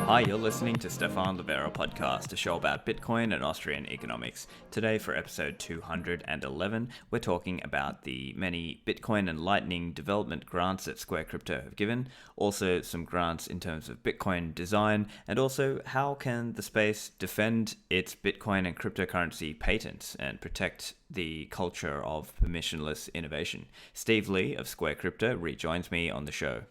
Hi, you're listening to Stefan Livera podcast, a show about Bitcoin and Austrian economics. Today, for episode 211, we're talking about the many Bitcoin and Lightning development grants that Square Crypto have given, also some grants in terms of Bitcoin design, and also how can the space defend its Bitcoin and cryptocurrency patents and protect the culture of permissionless innovation. Steve Lee of Square Crypto rejoins me on the show.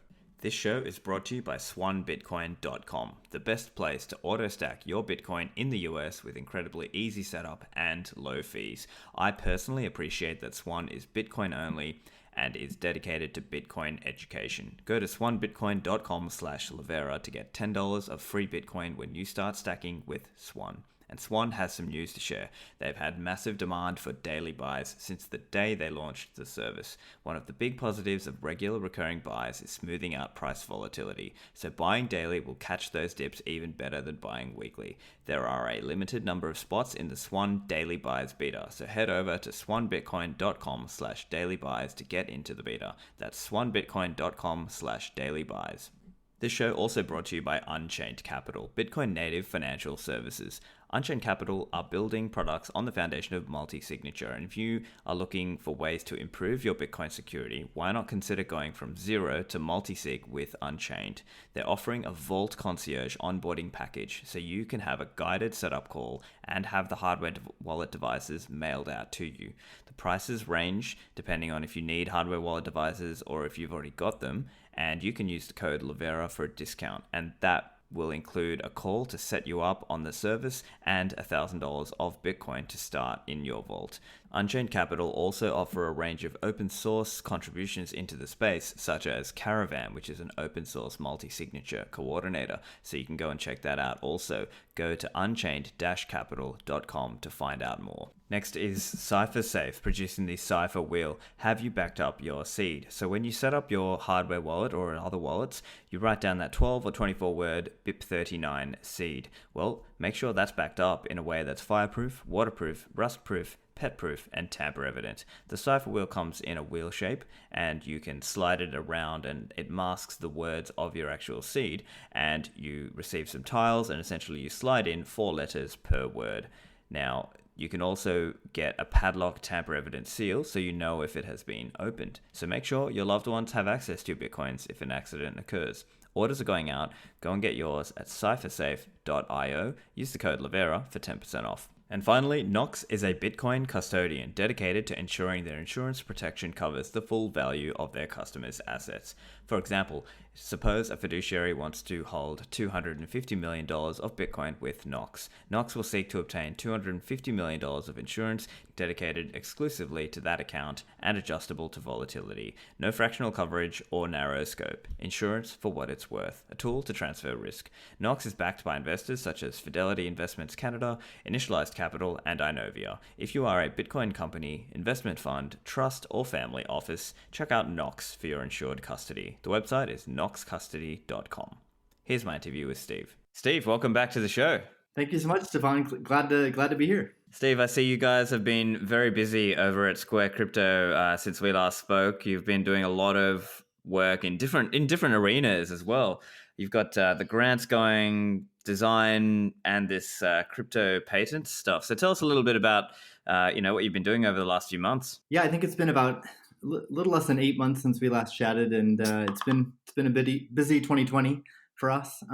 This show is brought to you by swanbitcoin.com, the best place to auto-stack your Bitcoin in the US with incredibly easy setup and low fees. I personally appreciate that Swan is Bitcoin only and is dedicated to Bitcoin education. Go to swanbitcoin.com/Livera to get $10 of free Bitcoin when you start stacking with Swan. And Swan has some news to share. They've had massive demand for daily buys since the day they launched the service. One of the big positives of regular recurring buys is smoothing out price volatility. So buying daily will catch those dips even better than buying weekly. There are a limited number of spots in the Swan Daily Buys beta. So head over to swanbitcoin.com/dailybuys to get into the beta. That's swanbitcoin.com/dailybuys. This show also brought to you by Unchained Capital, Bitcoin native financial services. Unchained Capital are building products on the foundation of multi-signature, and if you are looking for ways to improve your Bitcoin security, why not consider going from zero to multi-sig with Unchained? They're offering a Vault Concierge onboarding package, so you can have a guided setup call and have the hardware wallet devices mailed out to you. The prices range depending on if you need hardware wallet devices or if you've already got them, and you can use the code Livera for a discount, and that will include a call to set you up on the service and $1,000 of Bitcoin to start in your vault. Unchained Capital also offer a range of open source contributions into the space, such as Caravan, which is an open source multi-signature coordinator. So you can go and check that out. Also, go to unchained-capital.com to find out more. Next is CipherSafe, producing the Cipher Wheel. Have you backed up your seed? So when you set up your hardware wallet or other wallets, you write down that 12 or 24 word BIP39 seed. Well, make sure that's backed up in a way that's fireproof, waterproof, rustproof, pet-proof, and tamper-evident. The Cipher Wheel comes in a wheel shape, and you can slide it around, and it masks the words of your actual seed, and you receive some tiles, and essentially you slide in 4 letters per word. Now, you can also get a padlock tamper-evident seal, so you know if it has been opened. So make sure your loved ones have access to your Bitcoins if an accident occurs. Orders are going out. Go and get yours at cyphersafe.io. Use the code Livera for 10% off. And finally, Nox is a Bitcoin custodian dedicated to ensuring their insurance protection covers the full value of their customers' assets. For example, suppose a fiduciary wants to hold $250 million of Bitcoin with Nox. Nox will seek to obtain $250 million of insurance dedicated exclusively to that account and adjustable to volatility. No fractional coverage or narrow scope. Insurance for what it's worth. A tool to transfer risk. Nox is backed by investors such as Fidelity Investments Canada, Initialized Capital, and Inovia. If you are a Bitcoin company, investment fund, trust, or family office, check out Nox for your insured custody. The website is noxcustody.com. Here's my interview with Steve. Steve, welcome back to the show. Thank you so much, Stefan. Glad to be here. Steve, I see you guys have been very busy over at Square Crypto since we last spoke. You've been doing a lot of work in different arenas as well. You've got the grants going, design, and this crypto patent stuff. So tell us a little bit about what you've been doing over the last few months. Yeah, I think it's been about a little less than 8 months since we last chatted, and it's been a busy 2020 for us.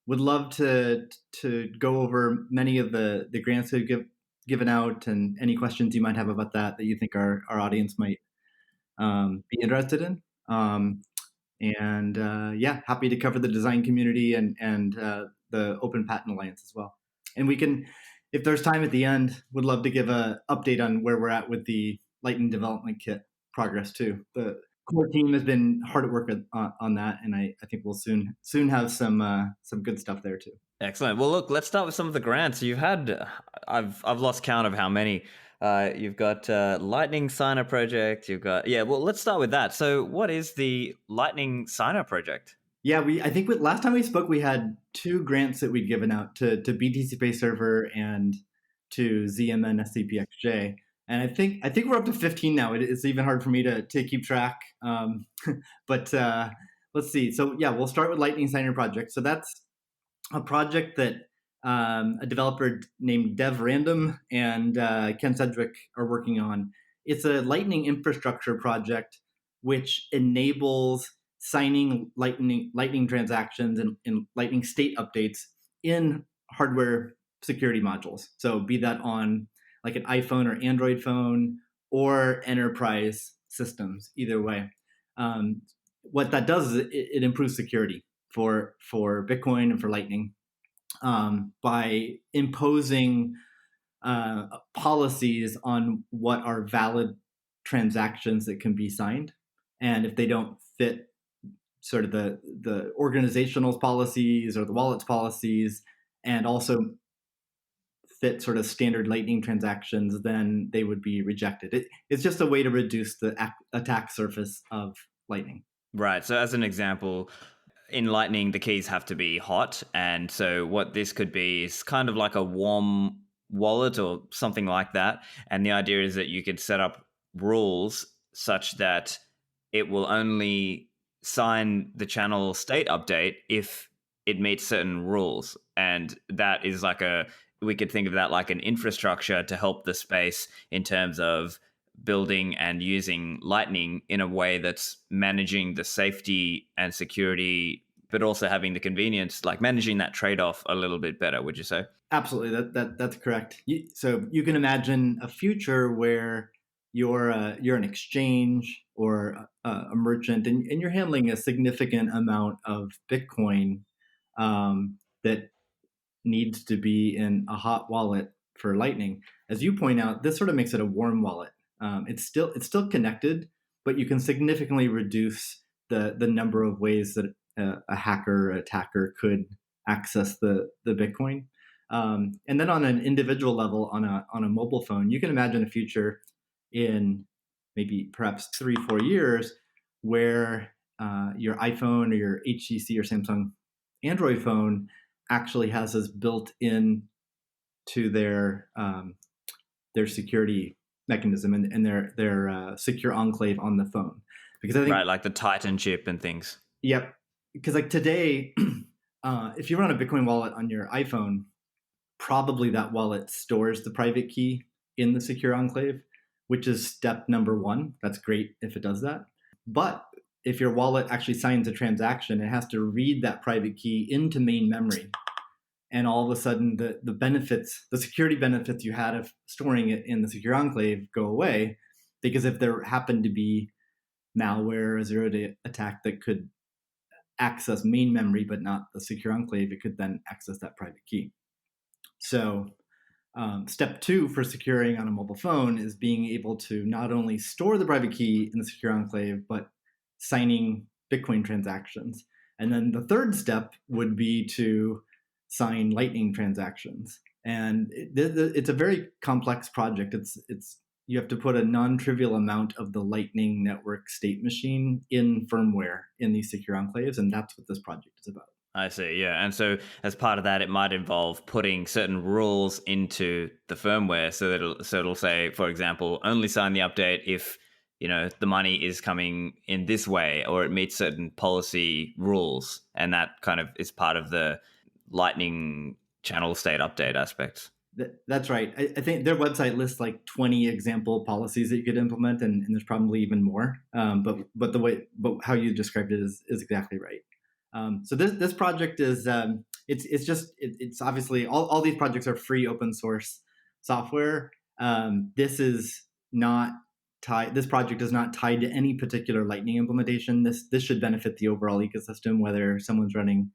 Would love to go over many of the grants we've given out and any questions you might have about that you think our audience might be interested in. Happy to cover the design community and the Open Patent Alliance as well. And we can, if there's time at the end, would love to give an update on where we're at with the Lightning Development Kit progress too. The core team has been hard at work on that, and I think we'll soon have some good stuff there too. Excellent. Well, look, let's start with some of the grants you've had. I've lost count of how many. You've got Lightning Signer Project. You've got let's start with that. So, what is the Lightning Signer Project? Yeah, I think last time we spoke, we had 2 grants that we'd given out to BTC Pay Server and to ZMN SCPXJ. And I think we're up to 15 now. It's even hard for me to keep track. But let's see. So yeah, we'll start with Lightning Signer Project. So that's a project that a developer named Dev Random and Ken Sedgwick are working on. It's a Lightning infrastructure project which enables signing Lightning transactions and Lightning state updates in hardware security modules. So be that on like an iPhone or Android phone or enterprise systems, either way. What that does is it improves security for Bitcoin and for Lightning by imposing policies on what are valid transactions that can be signed, and if they don't fit sort of the organizational policies or the wallet's policies, and also fit sort of standard Lightning transactions, then they would be rejected. It's just a way to reduce the attack surface of Lightning. Right. So, as an example, in Lightning, the keys have to be hot. And so, what this could be is kind of like a warm wallet or something like that. And the idea is that you could set up rules such that it will only sign the channel state update if it meets certain rules. And that is like we could think of that like an infrastructure to help the space in terms of building and using Lightning in a way that's managing the safety and security, but also having the convenience, like managing that trade-off a little bit better, would you say? Absolutely, that's correct. So you can imagine a future where you're an exchange or a merchant, and you're handling a significant amount of Bitcoin that needs to be in a hot wallet for Lightning. As you point out, this sort of makes it a warm wallet. It's still connected, but you can significantly reduce the number of ways that a hacker or attacker could access the Bitcoin. And then on an individual level, on a mobile phone, you can imagine a future in maybe perhaps 3-4 years where your iPhone or your HTC or Samsung Android phone actually has this built in to their security mechanism and their secure enclave on the phone. Because I think Right, like the Titan chip and things. yep, because like today, if you run a Bitcoin wallet on your iPhone, probably that wallet stores the private key in the secure enclave, which is step number one. That's great if it does that. But if your wallet actually signs a transaction, it has to read that private key into main memory. And all of a sudden, the benefits, the security benefits you had of storing it in the secure enclave go away, because if there happened to be malware, a zero-day attack that could access main memory but not the secure enclave, it could then access that private key. So step two for securing on a mobile phone is being able to not only store the private key in the secure enclave, but signing Bitcoin transactions. And then the third step would be to sign Lightning transactions. And it's a very complex project. It's you have to put a non-trivial amount of the Lightning Network state machine in firmware in these secure enclaves, and that's what this project is about. I see, yeah. And so as part of that, it might involve putting certain rules into the firmware so that it'll say, for example, only sign the update if, the money is coming in this way or it meets certain policy rules. And that kind of is part of the Lightning channel state update aspects. That's right. I think their website lists like 20 example policies that you could implement, and there's probably even more. But how you described it is exactly right. So this project is it's obviously all these projects are free open source software. This is not tied. This project is not tied to any particular Lightning implementation. This should benefit the overall ecosystem, whether someone's running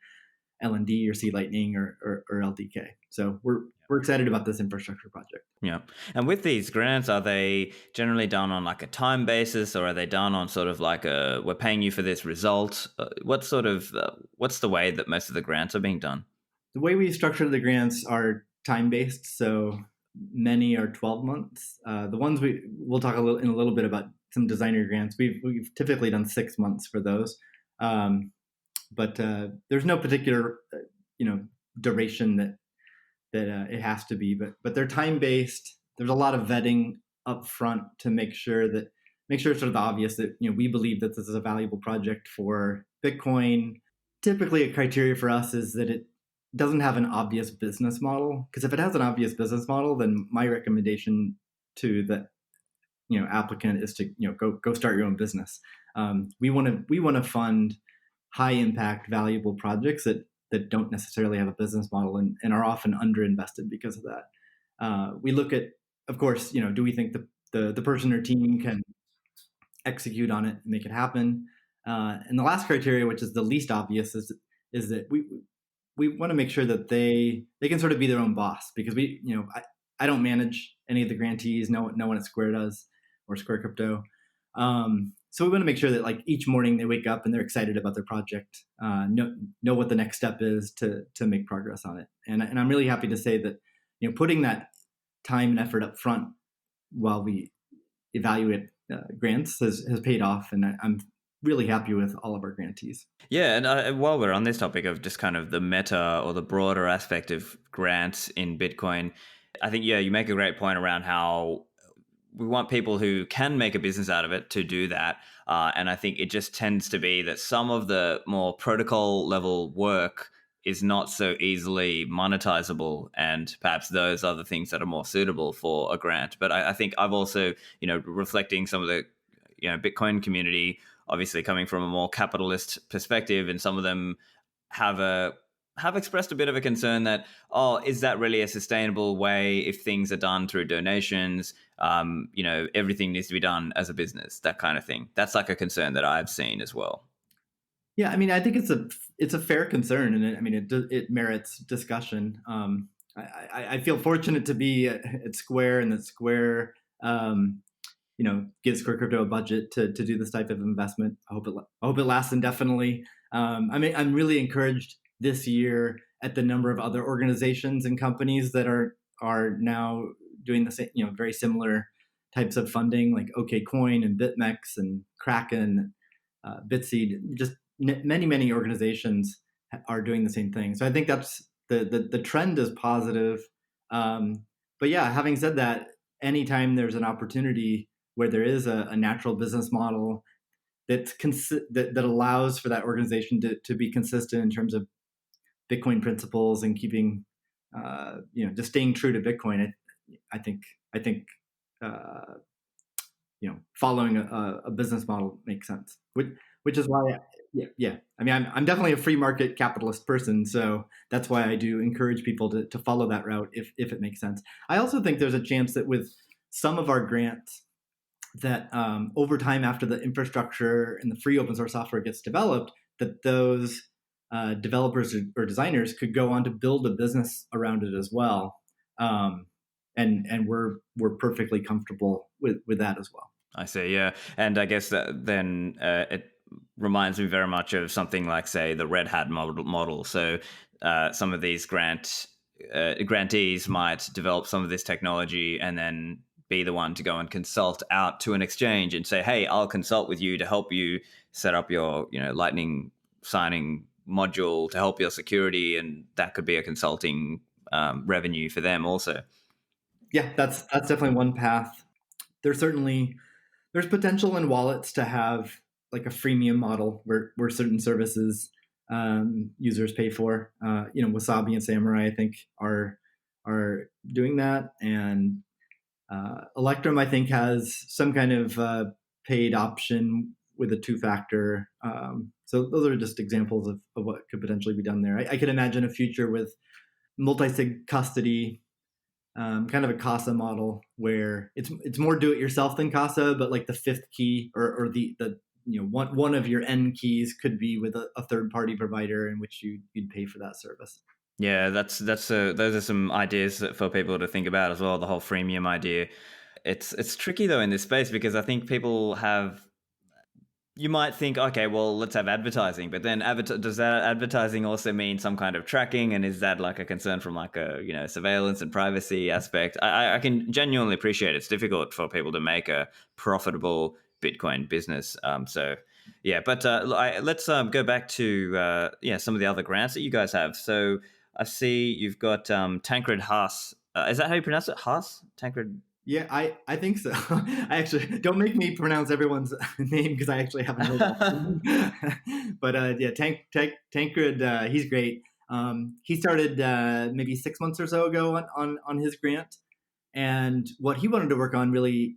LND or C Lightning or LDK. So we're excited about this infrastructure project. Yeah. And with these grants, are they generally done on like a time basis, or are they done on sort of like we're paying you for this result? What's the way that most of the grants are being done? The way we structure the grants are time based. So many are 12 months. The ones we'll talk in a little bit about some designer grants. We've typically done 6 months for those. But there's no particular duration that it has to be, but they're time based. There's a lot of vetting up front to make sure it's sort of obvious that we believe that this is a valuable project for Bitcoin. Typically, a criteria for us is that doesn't have an obvious business model. Because if it has an obvious business model, then my recommendation to the applicant is to go start your own business. We want to fund high impact, valuable projects that don't necessarily have a business model and are often underinvested because of that. We look at, of course, do we think the person or team can execute on it and make it happen? And the last criteria, which is the least obvious, is that we want to make sure that they can sort of be their own boss, because I don't manage any of the grantees. No one at Square does, or Square Crypto. So we want to make sure that like each morning they wake up and they're excited about their project, know what the next step is to make progress on it. And I'm really happy to say that putting that time and effort up front while we evaluate grants has paid off, and I'm really happy with all of our grantees. Yeah, and while we're on this topic of just kind of the meta or the broader aspect of grants in Bitcoin, I think, yeah, you make a great point around how we want people who can make a business out of it to do that. And I think it just tends to be that some of the more protocol level work is not so easily monetizable, and perhaps those are the things that are more suitable for a grant. But I think I've also, reflecting some of the, Bitcoin community, obviously coming from a more capitalist perspective, and some of them have expressed a bit of a concern that, is that really a sustainable way if things are done through donations? Everything needs to be done as a business, that kind of thing. That's like a concern that I've seen as well. Yeah, I mean, I think it's a fair concern, and it merits discussion. I feel fortunate to be at Square, and that Square, gives Square Crypto a budget to do this type of investment. I hope it lasts indefinitely. I'm really encouraged this year at the number of other organizations and companies that are now doing the same, very similar types of funding, like OKCoin and BitMEX and Kraken, Bitseed. Just many organizations are doing the same thing. So I think that's the trend is positive. But yeah, having said that, anytime there's an opportunity where there is a natural business model that allows for that organization to be consistent in terms of Bitcoin principles and keeping, just staying true to Bitcoin, I think following a business model makes sense. Which is why, yeah. I mean, I'm definitely a free market capitalist person, so that's why I do encourage people to follow that route if it makes sense. I also think there's a chance that with some of our grants, that over time, after the infrastructure and the free open source software gets developed, that those developers or designers could go on to build a business around it as well. And we're perfectly comfortable with that as well. I see, yeah. And I guess that then it reminds me very much of something like, say, the Red Hat model. So some of these grantees might develop some of this technology and then be the one to go and consult out to an exchange and say, hey, I'll consult with you to help you set up your Lightning signing module to help your security. And that could be a consulting revenue for them also. Yeah, that's definitely one path. There's potential in wallets to have like a freemium model where certain services users pay for. Wasabi and Samurai, I think, are doing that, and Electrum, I think, has some kind of paid option with a two-factor. So those are just examples of what could potentially be done there. I could imagine a future with multi-sig custody, kind of a Casa model where it's more do-it-yourself than Casa, but like the fifth key or the one of your N keys could be with a third-party provider in which you'd pay for that service. Yeah, those are some ideas for people to think about as well. The whole freemium idea. It's tricky though in this space, because I think people have. You might think, okay, well, let's have advertising, but then does that advertising also mean some kind of tracking, and is that like a concern from like a surveillance and privacy aspect? I can genuinely appreciate it's difficult for people to make a profitable Bitcoin business. So yeah, but let's go back to some of the other grants that you guys have. So I see you've got Tancred Haas. Is that how you pronounce it? Haas? Tancred? Yeah, I think so. I actually don't make me pronounce everyone's name because I actually haven't heard that. But yeah, Tancred, he's great. He started maybe 6 months or so ago on his grant, and what he wanted to work on really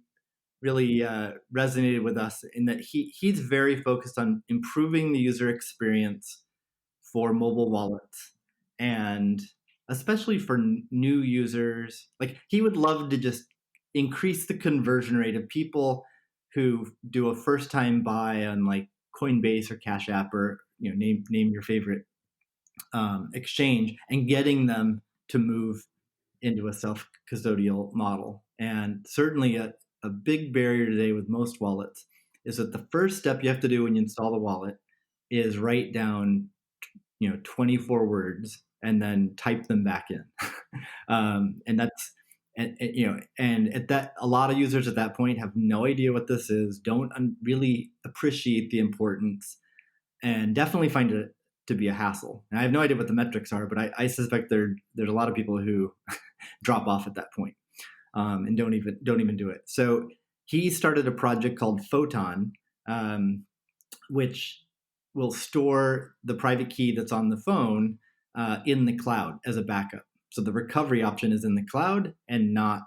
resonated with us in that he's very focused on improving the user experience for mobile wallets, and especially for new users. Like, he would love to just increase the conversion rate of people who do a first time buy on like Coinbase or Cash App, or name your favorite exchange, and getting them to move into a self custodial model. And certainly a big barrier today with most wallets is that the first step you have to do when you install the wallet is write down 24 words and then type them back in. And that's and at that, a lot of users at that point have no idea what this is, don't really appreciate the importance, and definitely find it to be a hassle. And I have no idea what the metrics are, but I suspect there's a lot of people who drop off at that point, and don't even do it. So he started a project called Photon, which will store the private key that's on the phone in the cloud as a backup. So the recovery option is in the cloud and not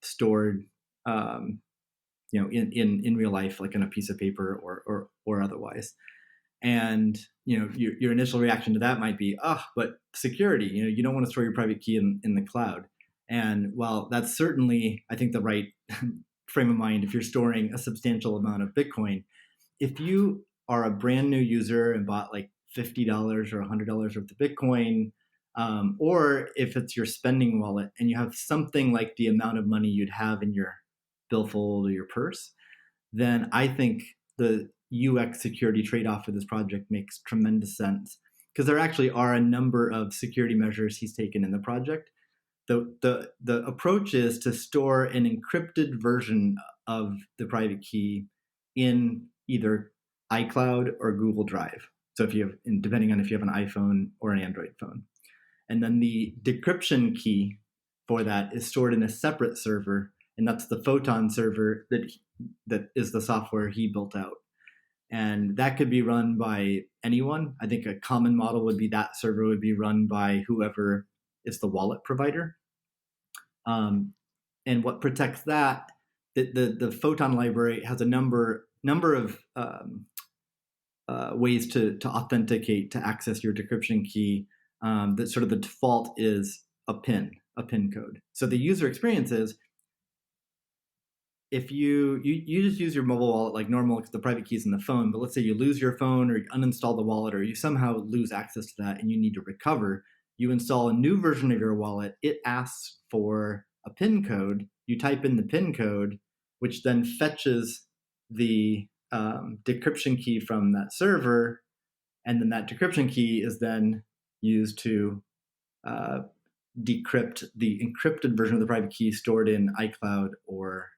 stored, in real life, like on a piece of paper or otherwise. And your initial reaction to that might be, but security. You don't want to store your private key in the cloud. And while that's certainly, I think, the right frame of mind if you're storing a substantial amount of Bitcoin, if you are a brand new user and bought like $50 or $100 worth of Bitcoin, or if it's your spending wallet and you have something like the amount of money you'd have in your billfold or your purse, then I think the UX security trade-off for this project makes tremendous sense, because there actually are a number of security measures he's taken in the project. The approach is to store an encrypted version of the private key in either iCloud or Google Drive. So if you have, depending on if you have an iPhone or an Android phone, and then the decryption key for that is stored in a separate server, and that's the Photon server that is the software he built out. And that could be run by anyone. I think a common model would be that server would be run by whoever is the wallet provider. And what protects that, the Photon library has a number of ways to authenticate, to access your decryption key. That sort of the default is a PIN code. So the user experience is, if you just use your mobile wallet like normal because the private key is in the phone, but let's say you lose your phone or you uninstall the wallet or you somehow lose access to that and you need to recover, you install a new version of your wallet. It asks for a PIN code. You type in the PIN code, which then fetches the decryption key from that server, and then that decryption key is then used to decrypt the encrypted version of the private key stored in iCloud or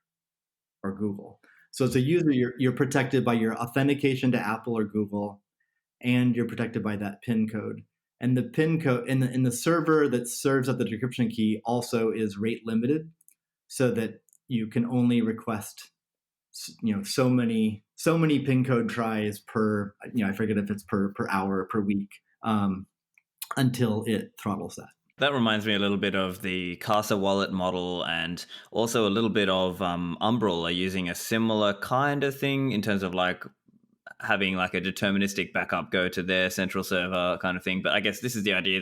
Google. So as a user, you're protected by your authentication to Apple or Google, and you're protected by that PIN code. And the PIN code in the server that serves up the decryption key also is rate limited, so that you can only request so many PIN code tries per, I forget if it's per hour or per week, until it throttles that. That reminds me a little bit of the Casa wallet model, and also a little bit of Umbrel are using a similar kind of thing in terms of like having like a deterministic backup go to their central server kind of thing. But I guess this is the idea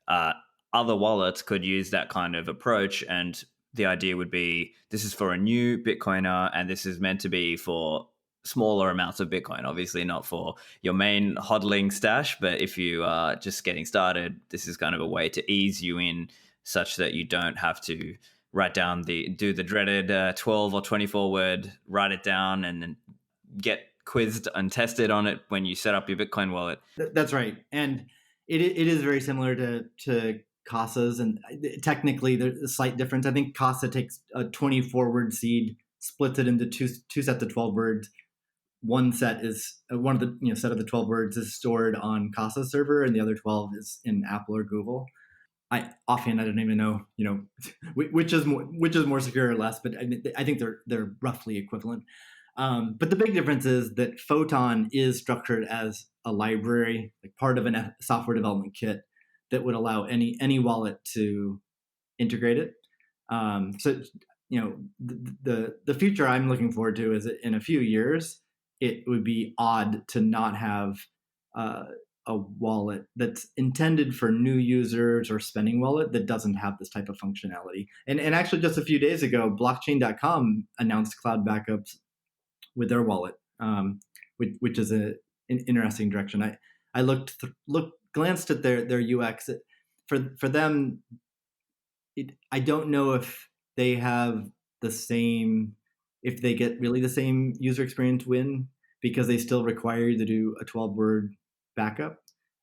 that other wallets could use that kind of approach, and the idea would be this is for a new Bitcoiner and this is meant to be for smaller amounts of Bitcoin, obviously not for your main hodling stash, but if you are just getting started, this is kind of a way to ease you in such that you don't have to do the dreaded 12 or 24 word, write it down and then get quizzed and tested on it when you set up your Bitcoin wallet. That's right. And it is very similar to Casa's, and technically there's a slight difference. I think Casa takes a 24 word seed, splits it into two sets of 12 words. One set is one of the set of the 12 words is stored on Casa's server, and the other 12 is in Apple or Google. I don't even know which is more secure or less, but I think they're roughly equivalent. But the big difference is that Photon is structured as a library, like part of a software development kit that would allow any wallet to integrate it. So the future I'm looking forward to is that in a few years it would be odd to not have uh, a wallet that's intended for new users or spending wallet that doesn't have this type of functionality. And actually, just a few days ago, blockchain.com announced cloud backups with their wallet, which is an interesting direction. I glanced at their UX. For them, I don't know if they have the same, if they get really the same user experience win, because they still require you to do a 12-word backup.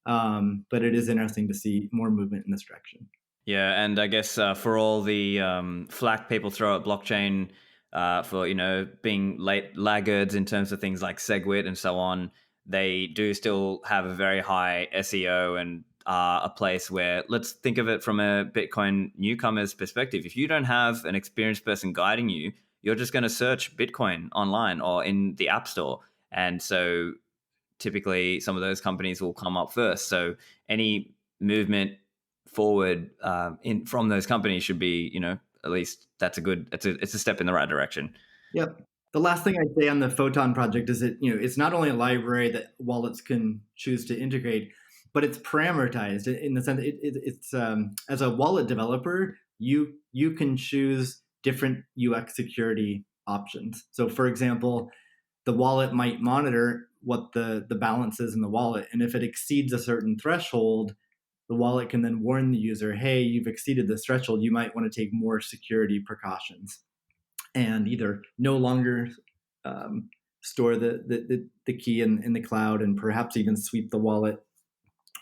But it is interesting to see more movement in this direction. Yeah, and I guess for all the flack people throw at blockchain for being late laggards in terms of things like SegWit and so on, they do still have a very high SEO and a place where, let's think of it from a Bitcoin newcomer's perspective. If you don't have an experienced person guiding you, you're just going to search Bitcoin online or in the App Store, and so typically some of those companies will come up first. So any movement forward in from those companies should be, at least that's it's a step in the right direction. Yep. The last thing I'd say on the Photon project is that it's not only a library that wallets can choose to integrate, but it's parameterized in the sense it's as a wallet developer, you can choose different UX security options. So, for example, the wallet might monitor what the balance is in the wallet, and if it exceeds a certain threshold, the wallet can then warn the user, "Hey, you've exceeded this threshold. You might want to take more security precautions." And either no longer store the key in the cloud and perhaps even sweep the wallet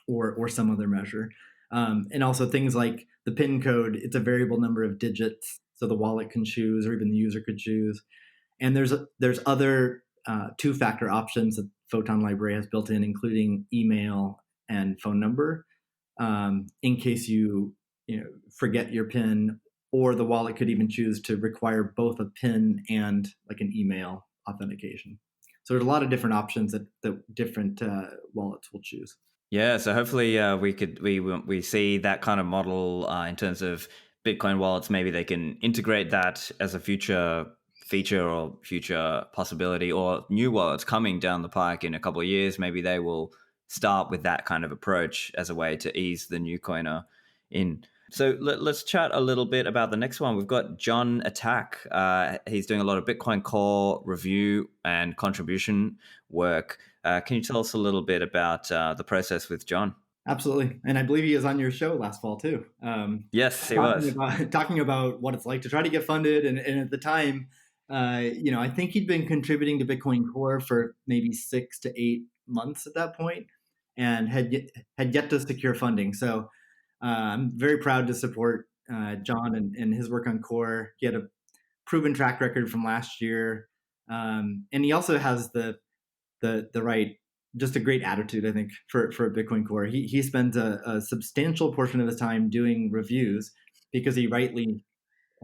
or some other measure. And also things like the PIN code, it's a variable number of digits, so the wallet can choose or even the user could choose. And there's other two-factor options that Photon Library has built in, including email and phone number, in case you forget your PIN, or the wallet could even choose to require both a PIN and like an email authentication. So there's a lot of different options that different wallets will choose. Yeah, so hopefully we see that kind of model in terms of Bitcoin wallets. Maybe they can integrate that as a future feature or future possibility, or new wallets coming down the pike in a couple of years. Maybe they will start with that kind of approach as a way to ease the new coiner in. So let's chat a little bit about the next one. We've got John Attack. He's doing a lot of Bitcoin Core review and contribution work. Can you tell us a little bit about the process with John? Absolutely, and I believe he was on your show last fall too. Yes, he was. Talking about what it's like to try to get funded, and at the time, I think he'd been contributing to Bitcoin Core for maybe 6 to 8 months at that point, and had yet to secure funding. So I'm very proud to support John and his work on Core. He had a proven track record from last year, and he also has the right, just a great attitude, I think, for Bitcoin Core. He spends a substantial portion of his time doing reviews because he rightly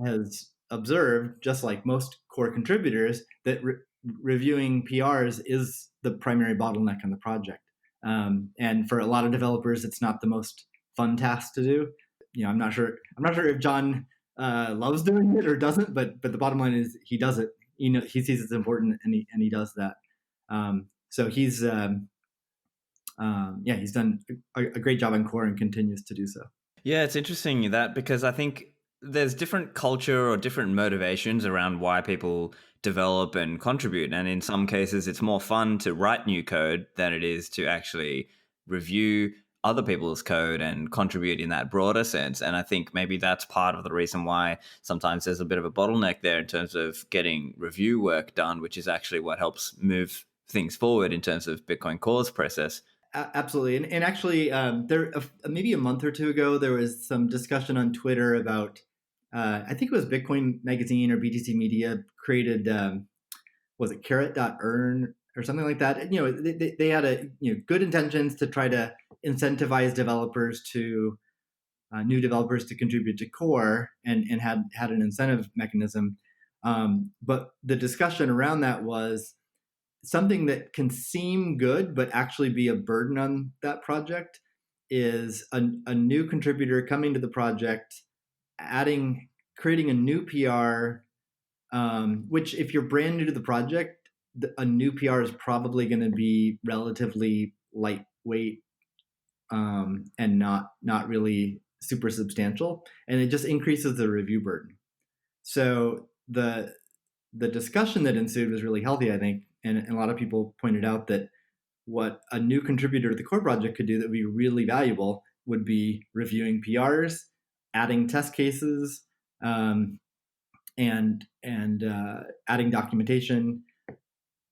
has observed, just like most core contributors, that reviewing PRs is the primary bottleneck on the project. And for a lot of developers, it's not the most fun task to do. I'm not sure if John loves doing it or doesn't, but the bottom line is he does it. He sees it's important, and he does that. So he's done a great job on Core and continues to do so. Yeah, it's interesting that, because I think there's different culture or different motivations around why people develop and contribute. And in some cases, it's more fun to write new code than it is to actually review other people's code and contribute in that broader sense. And I think maybe that's part of the reason why sometimes there's a bit of a bottleneck there in terms of getting review work done, which is actually what helps move things forward in terms of Bitcoin Core's process. Absolutely. And actually, there maybe a month or two ago, there was some discussion on Twitter about, I think it was Bitcoin Magazine or BTC Media created, was it carrot.earn or something like that? They had good intentions to try to incentivize developers to new developers to contribute to Core, and had an incentive mechanism. But the discussion around that was something that can seem good but actually be a burden on that project is a new contributor coming to the project, creating a new PR, which if you're brand new to the project, a new PR is probably going to be relatively lightweight, and not really super substantial, and it just increases the review burden. So the discussion that ensued was really healthy, I think, and a lot of people pointed out that what a new contributor to the core project could do that would be really valuable would be reviewing PRs, adding test cases, and adding documentation.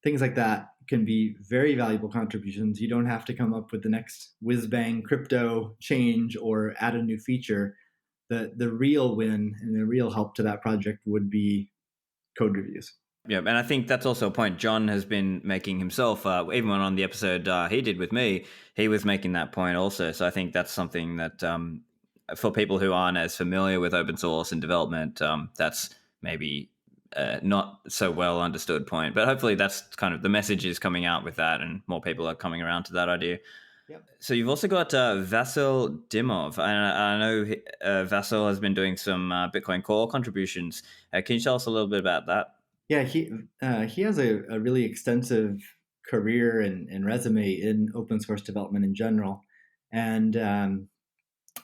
Things like that can be very valuable contributions. You don't have to come up with the next whiz bang crypto change or add a new feature. The real win and the real help to that project would be code reviews. Yeah, and I think that's also a point John has been making himself. Even on the episode he did with me, he was making that point also. So I think that's something that for people who aren't as familiar with open source and development, that's maybe not so well understood point. But hopefully that's kind of the message is coming out with that, and more people are coming around to that idea. Yep. So you've also got Vasil Dimov. I know Vasil has been doing some Bitcoin Core contributions. Can you tell us a little bit about that? Yeah, he has a really extensive career and resume in open source development in general, and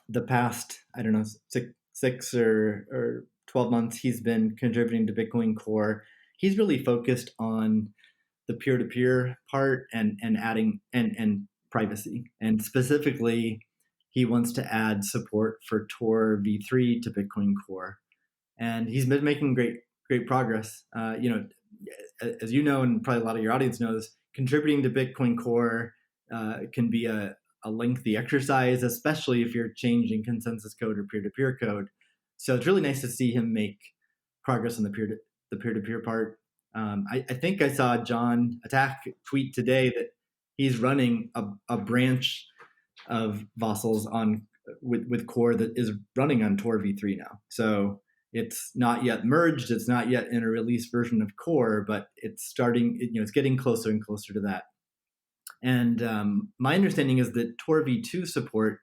the past, I don't know, six or 12 months, he's been contributing to Bitcoin Core. He's really focused on the peer-to-peer part and adding and privacy, and specifically, he wants to add support for Tor v3 to Bitcoin Core, and he's been making great progress. As you know, and probably a lot of your audience knows, contributing to Bitcoin Core can be a lengthy exercise, especially if you're changing consensus code or peer-to-peer code. So it's really nice to see him make progress on the peer-to-peer part. I think I saw John Attack tweet today that he's running a branch of Vasil's on with Core that is running on Tor v3 now. So it's not yet merged. It's not yet in a release version of Core, but it's starting. It's getting closer and closer to that. And my understanding is that Tor v2 support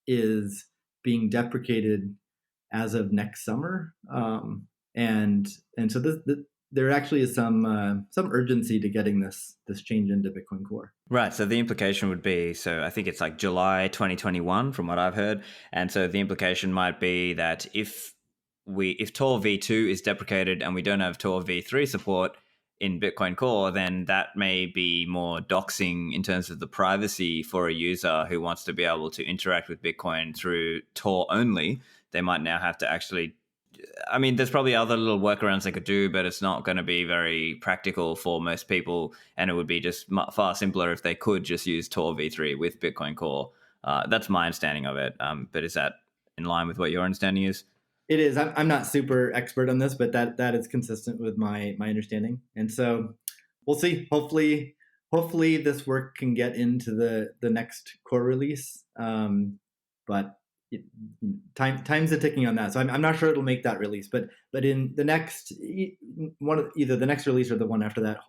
is being deprecated as of next summer, and so there actually is some urgency to getting this change into Bitcoin Core. Right. So the implication would be, so I think it's like July 2021 from what I've heard. And so the implication might be that if Tor v2 is deprecated and we don't have Tor v3 support in Bitcoin Core, then that may be more doxing in terms of the privacy for a user who wants to be able to interact with Bitcoin through Tor only. They might now have to actually, I mean, there's probably other little workarounds they could do, but it's not going to be very practical for most people. And it would be just far simpler if they could just use Tor v3 with Bitcoin Core. That's my understanding of it. But is that in line with what your understanding is? It is. I'm not super expert on this, but that is consistent with my understanding. And so we'll see. Hopefully this work can get into the next core release. But time's a ticking on that. So I'm not sure it'll make that release. But in the next either the next release or the one after that,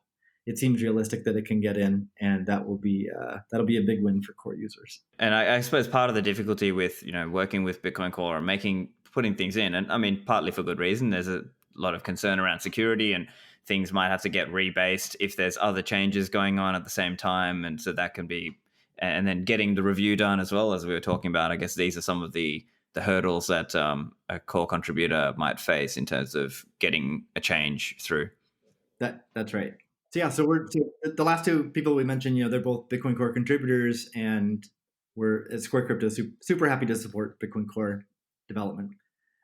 it seems realistic that it can get in, and that'll be a big win for core users. And I suppose part of the difficulty with working with Bitcoin Core and putting things in, and I mean partly for good reason, there's a lot of concern around security and things might have to get rebased if there's other changes going on at the same time, and so that can be, and then getting the review done as well, as we were talking about. I guess these are some of the hurdles that a core contributor might face in terms of getting a change through. That's right. So yeah, so the last two people we mentioned, they're both Bitcoin Core contributors, and we're at Square Crypto super happy to support Bitcoin Core development.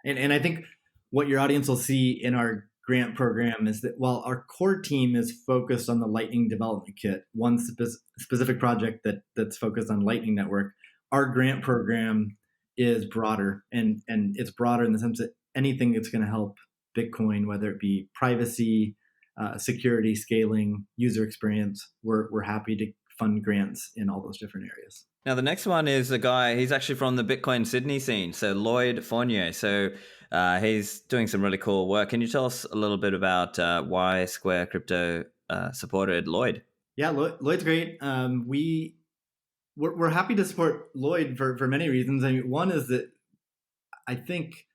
And I think what your audience will see in our grant program is that while our core team is focused on the Lightning development kit, one specific project that's focused on Lightning Network, our grant program is broader, and it's broader in the sense that anything that's going to help Bitcoin, whether it be privacy, security, scaling, user experience, we're happy to fund grants in all those different areas. Now, the next one is a guy, he's actually from the Bitcoin Sydney scene, so Lloyd Fournier. So he's doing some really cool work. Can you tell us a little bit about why Square Crypto supported Lloyd? Yeah, Lloyd's great. we're happy to support Lloyd for many reasons. I mean, one is that I think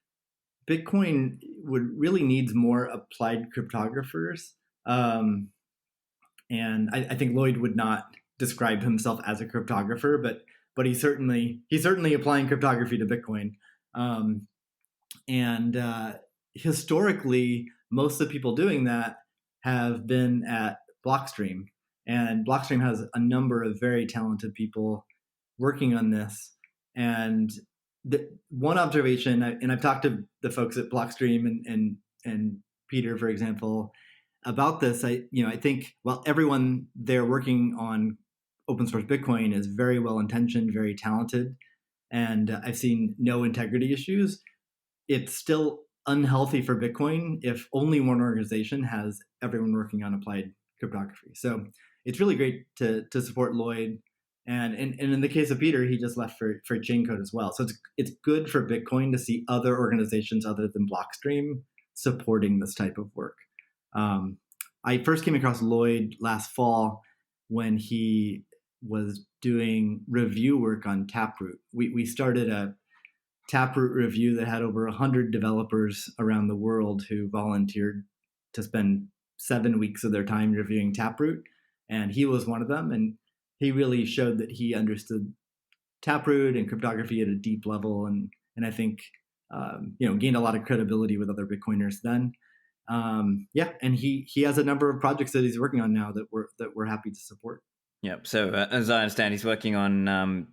Bitcoin would really needs more applied cryptographers. Um, and I think Lloyd would not describe himself as a cryptographer, but he's certainly applying cryptography to Bitcoin. Um, and historically, most of the people doing that have been at Blockstream, and Blockstream has a number of very talented people working on this. And one observation, and I've talked to the folks at Blockstream and Peter, for example, about this. I think while everyone there working on open source Bitcoin is very well intentioned, very talented, and I've seen no integrity issues, it's still unhealthy for Bitcoin if only one organization has everyone working on applied cryptography. So it's really great to support Lloyd. And in the case of Peter, he just left for chain code as well. So it's good for Bitcoin to see other organizations other than Blockstream supporting this type of work. I first came across Lloyd last fall when he was doing review work on Taproot. We started a Taproot review that had over 100 developers around the world who volunteered to spend 7 weeks of their time reviewing Taproot. And he was one of them. And he really showed that he understood Taproot and cryptography at a deep level. And I think, gained a lot of credibility with other Bitcoiners then. And he has a number of projects that he's working on now that we're happy to support. Yep. So as I understand, he's working on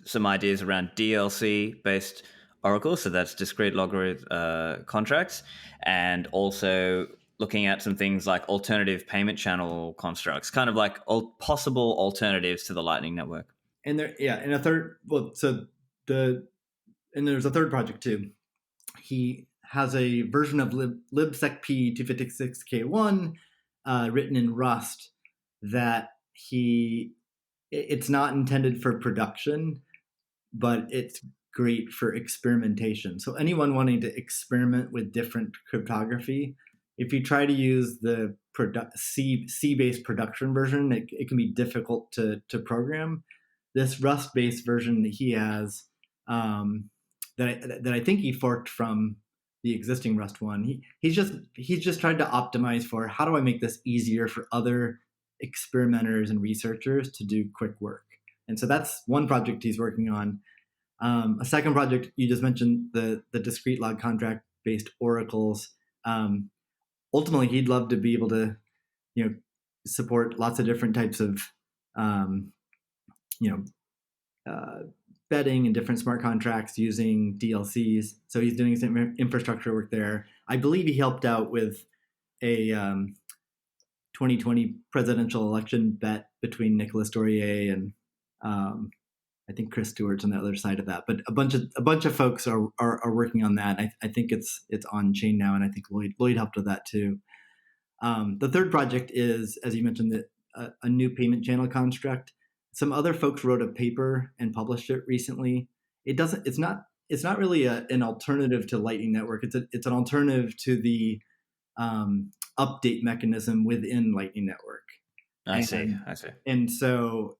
some ideas around DLC-based Oracle, so that's discrete logarithm contracts, and also looking at some things like alternative payment channel constructs, kind of like possible alternatives to the Lightning Network. And and a third. Well, and there's a third project too. He has a version of libsecp 256k1 written in Rust that it's not intended for production, but it's great for experimentation. So anyone wanting to experiment with different cryptography, if you try to use the C-based production version, it can be difficult to program. This Rust-based version that he has, that I think he forked from the existing Rust one. He's just tried to optimize for how do I make this easier for other experimenters and researchers to do quick work. And so that's one project he's working on. A second project you just mentioned, the discrete log contract based oracles. Ultimately, he'd love to be able to, support lots of different types of, betting and different smart contracts using DLCs. So he's doing some infrastructure work there. I believe he helped out with a 2020 presidential election bet between Nicolas Dorier and I think Chris Stewart's on the other side of that. But a bunch of folks are working on that. I think it's on chain now, and I think Lloyd helped with that too. The third project is, as you mentioned, a new payment channel construct. Some other folks wrote a paper and published it recently. It's not really an alternative to Lightning Network. It's an alternative to the update mechanism within Lightning Network. I see. And so,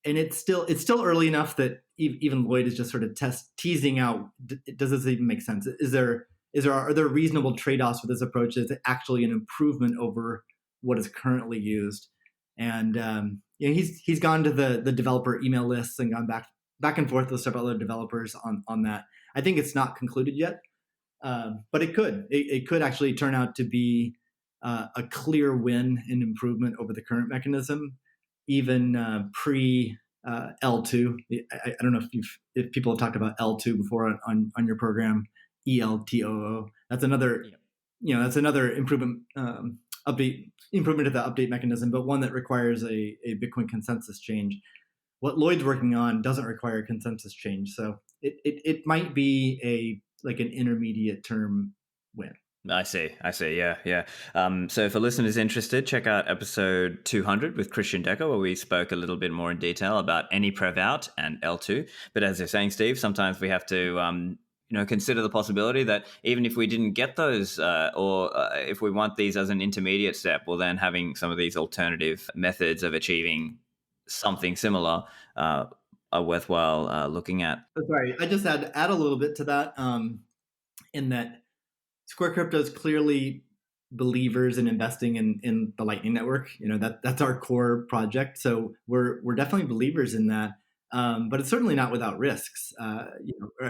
it's still early enough that even Lloyd is just sort of teasing out, does this even make sense? Are there reasonable trade-offs with this approach? Is it actually an improvement over what is currently used? And he's gone to the developer email lists and gone back and forth with several other developers on that. I think it's not concluded yet, but it could actually turn out to be a clear win and improvement over the current mechanism, even pre L2. I don't know if people have talked about L2 before on your program. ELTOO. That's another improvement improvement of the update mechanism, but one that requires a Bitcoin consensus change. What Lloyd's working on doesn't require a consensus change, so it might be an intermediate term win. I see. Yeah. So for listeners interested, check out episode 200 with Christian Decker, where we spoke a little bit more in detail about AnyPrev out and L2. But as you're saying, Steve, sometimes we have to consider the possibility that even if we didn't get those, or if we want these as an intermediate step, well, then having some of these alternative methods of achieving something similar are worthwhile looking at. Sorry, I just add a little bit to that. In that Square Crypto is clearly believers in investing in the Lightning Network. That's our core project. So we're definitely believers in that. But it's certainly not without risks.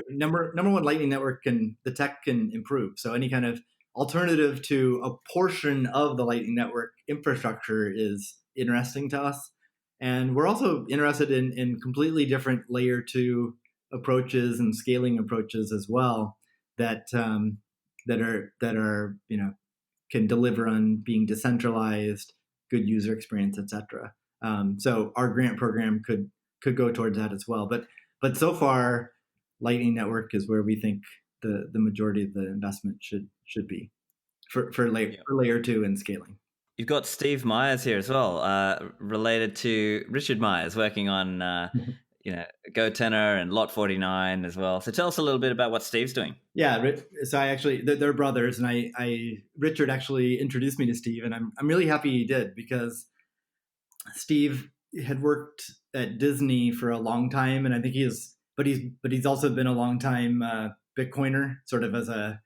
Number one, Lightning Network the tech can improve. So any kind of alternative to a portion of the Lightning Network infrastructure is interesting to us. And we're also interested in completely different layer two approaches and scaling approaches as well that are can deliver on being decentralized, good user experience, etc. So our grant program could go towards that as well. But so far, Lightning Network is where we think the majority of the investment should be for layer two and scaling. You've got Steve Myers here as well, related to Richard Myers, working on Go Tenor and Lot 49 as well. So tell us a little bit about what Steve's doing. Yeah, so I actually they're brothers, and Richard actually introduced me to Steve, and I'm really happy he did, because Steve had worked at Disney for a long time, and I think he's also been a long time Bitcoiner, sort of as a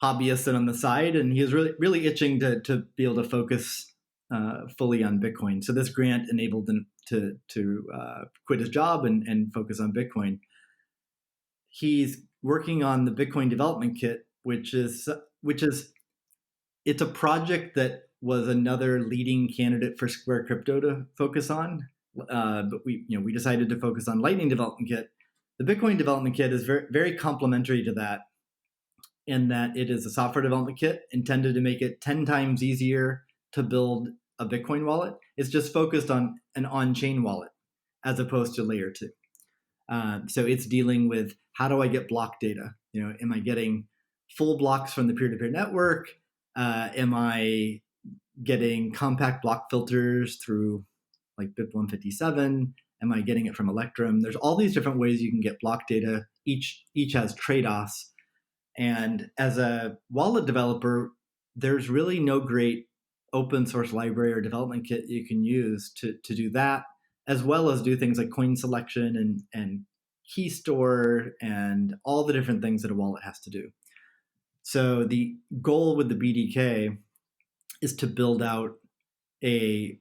hobbyist and on the side, and he was really itching to be able to focus fully on Bitcoin. So this grant enabled him to quit his job and focus on Bitcoin. He's working on the Bitcoin development kit, which is it's a project that was another leading candidate for Square Crypto to focus on, but we decided to focus on Lightning development kit. The Bitcoin development kit is very very complementary to that, in that it is a software development kit intended to make it 10 times easier to build a Bitcoin wallet. It's just focused on an on-chain wallet as opposed to layer two. So it's dealing with, how do I get block data? Am I getting full blocks from the peer-to-peer network? Am I getting compact block filters through like BIP157? Am I getting it from Electrum? There's all these different ways you can get block data. Each has trade-offs. And as a wallet developer, there's really no great open source library or development kit you can use to do that, as well as do things like coin selection and key store and all the different things that a wallet has to do. So the goal with the BDK is to build out a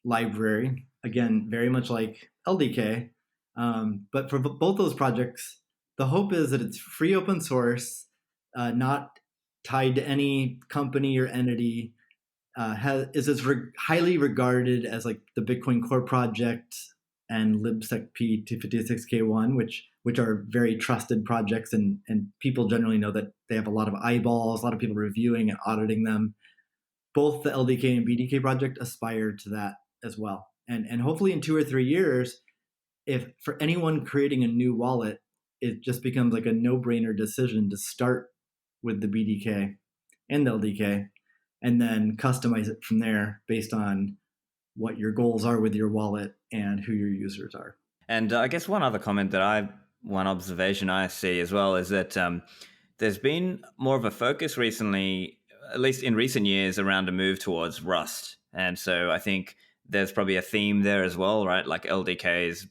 library, again, very much like LDK. But for both those projects, the hope is that it's free open source, not tied to any company or entity, is as highly regarded as like the Bitcoin Core project and libsecp 256k1, which are very trusted projects, and people generally know that they have a lot of eyeballs, a lot of people reviewing and auditing them. Both the LDK and BDK project aspire to that as well. And hopefully in 2 or 3 years, if for anyone creating a new wallet, it just becomes like a no-brainer decision to start with the BDK and the LDK, and then customize it from there based on what your goals are with your wallet and who your users are. And I guess one observation I see as well is that there's been more of a focus recently, at least in recent years, around a move towards Rust. And so I think there's probably a theme there as well, right? Like LDK is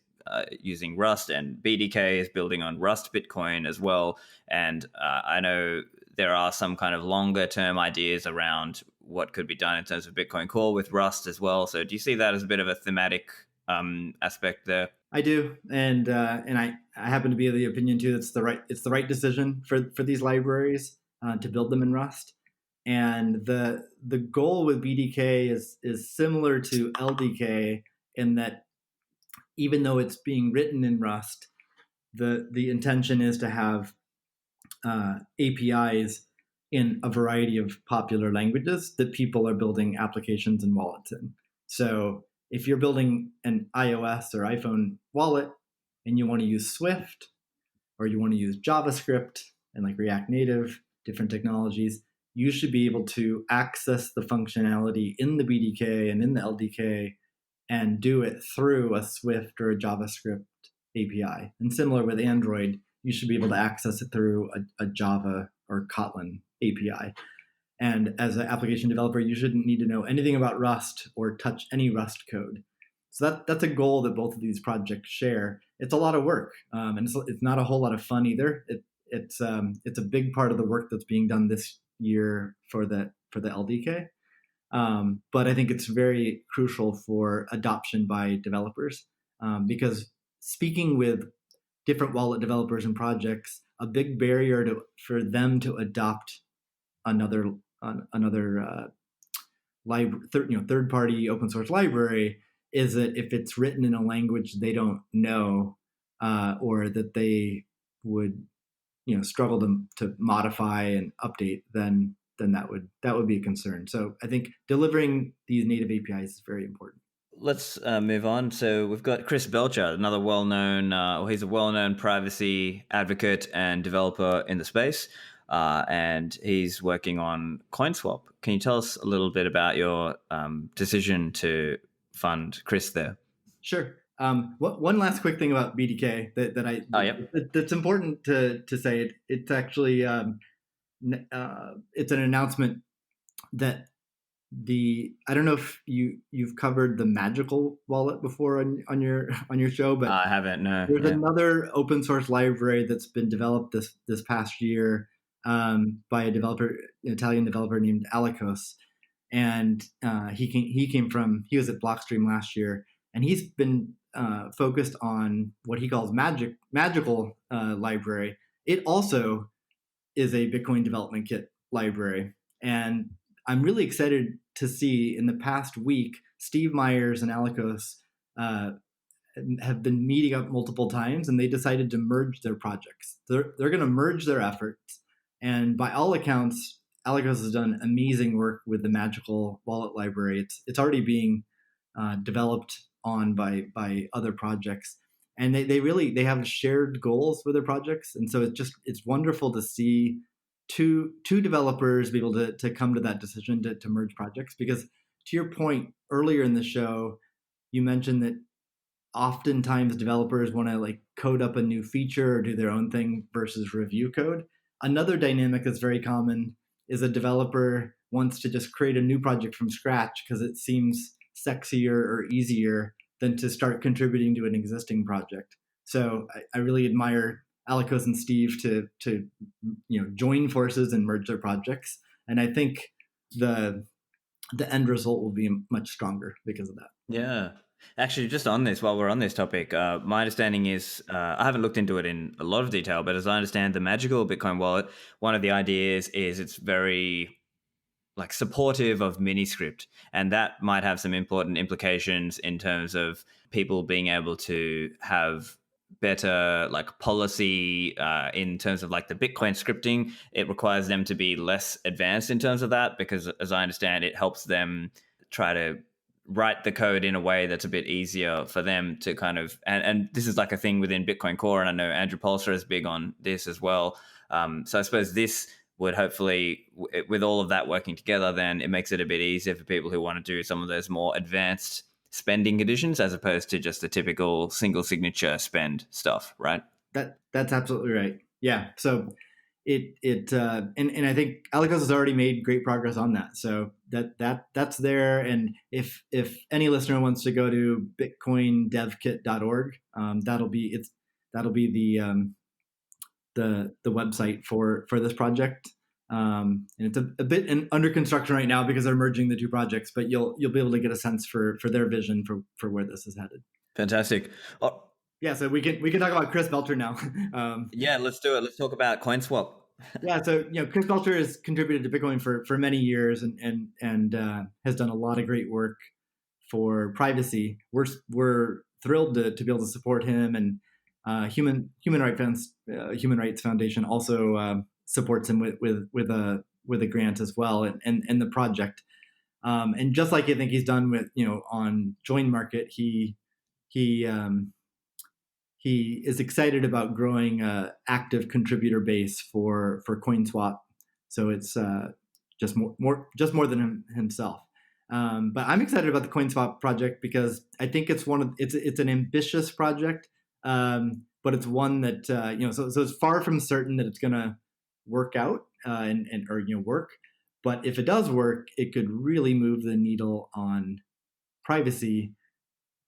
using Rust, and BDK is building on Rust Bitcoin as well. And I know there are some kind of longer term ideas around what could be done in terms of Bitcoin Core with Rust as well. So do you see that as a bit of a thematic aspect there? I do, and I happen to be of the opinion too. It's the right decision for these libraries to build them in Rust. And the goal with BDK is similar to LDK, in that even though it's being written in Rust, the intention is to have APIs in a variety of popular languages that people are building applications and wallets in. So if you're building an iOS or iPhone wallet and you want to use Swift, or you want to use JavaScript and like React Native, different technologies, you should be able to access the functionality in the BDK and in the LDK and do it through a Swift or a JavaScript API. And similar with Android, you should be able to access it through a Java or Kotlin API. And as an application developer, you shouldn't need to know anything about Rust or touch any Rust code. So that's a goal that both of these projects share. It's a lot of work, and it's not a whole lot of fun either. It's a big part of the work that's being done this year for the LDK. But I think it's very crucial for adoption by developers, because speaking with different wallet developers and projects, a big barrier for them to adopt another third party open source library is that if it's written in a language they don't know, or that they would struggle to modify and update, then that would be a concern. So I think delivering these native APIs is very important. Let's move on. So we've got Chris Belcher, another well-known, he's a well-known privacy advocate and developer in the space, and he's working on CoinSwap. Can you tell us a little bit about your decision to fund Chris there? Sure. One last quick thing about BDK Yep. that's important to say. It's actually it's an announcement that I don't know if you've covered the Magical wallet before on your show, but I haven't. No. there's Yeah. another open source library that's been developed this past year, by an Italian developer named Alicos, and he was at Blockstream last year, and he's been focused on what he calls magical library. It also is a Bitcoin development kit library, and I'm really excited to see in the past week Steve Myers and Alicos have been meeting up multiple times, and they decided to merge their projects. They're going to merge their efforts, and by all accounts, Alicos has done amazing work with the Magical Wallet library. It's already being developed on by other projects, and they have shared goals with their projects, and so it's wonderful to see two developers be able to come to that decision to merge projects. Because to your point earlier in the show, you mentioned that oftentimes developers want to like code up a new feature or do their own thing versus review code. Another dynamic that's very common is a developer wants to just create a new project from scratch because it seems sexier or easier than to start contributing to an existing project. So I really admire Alicos and Steve to join forces and merge their projects, and I think the end result will be much stronger because of that. Yeah. Actually, just on this, while we're on this topic, my understanding is I haven't looked into it in a lot of detail, but as I understand the Magical Bitcoin wallet, one of the ideas is it's very like supportive of miniscript, and that might have some important implications in terms of people being able to have better like policy in terms of like the Bitcoin scripting. It requires them to be less advanced in terms of that, because as I understand, it helps them try to write the code in a way that's a bit easier for them to kind of, and this is like a thing within Bitcoin Core, and I know Andrew Polster is big on this as well. So I suppose this would hopefully, with all of that working together, then it makes it a bit easier for people who want to do some of those more advanced spending conditions as opposed to just the typical single signature spend stuff, right? That's absolutely right. Yeah. So and I think Alicos has already made great progress on that. So that's there. And if any listener wants to go to bitcoindevkit.org, that'll be the website for this project. And it's a bit under construction right now because they're merging the two projects, but you'll be able to get a sense for their vision for where this is headed. Fantastic. Oh, yeah, so we can talk about Chris Belcher now. Yeah, let's do it. Let's talk about CoinSwap. Yeah, so Chris Belcher has contributed to Bitcoin for many years and has done a lot of great work for privacy. We're thrilled to be able to support him, and Human Rights Foundation also supports him with a grant as well, and the project. And just like I think he's done with on Join Market, he is excited about growing a active contributor base for CoinSwap. So it's just more than himself. But I'm excited about the CoinSwap project because I think it's it's an ambitious project, but it's one that so it's far from certain that it's going to work out or work. But if it does work, it could really move the needle on privacy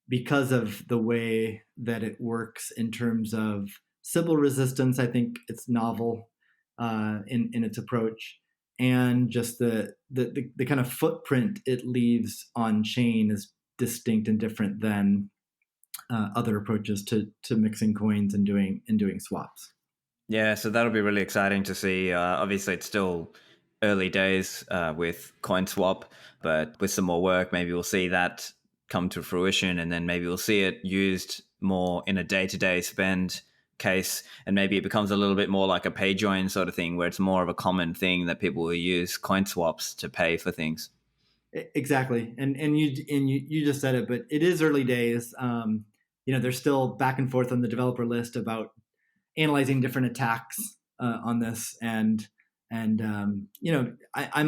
because of the way that it works in terms of Sybil resistance, I think it's novel in its approach, and just the kind of footprint it leaves on chain is distinct and different than other approaches to mixing coins and doing swaps. Yeah, so that'll be really exciting to see. Obviously, it's still early days with CoinSwap, but with some more work, maybe we'll see that come to fruition, and then maybe we'll see it used more in a day-to-day spend case, and maybe it becomes a little bit more like a pay join sort of thing, where it's more of a common thing that people will use CoinSwaps to pay for things. Exactly, and you just said it, but it is early days. There's still back and forth on the developer list about analyzing different attacks on this, I'm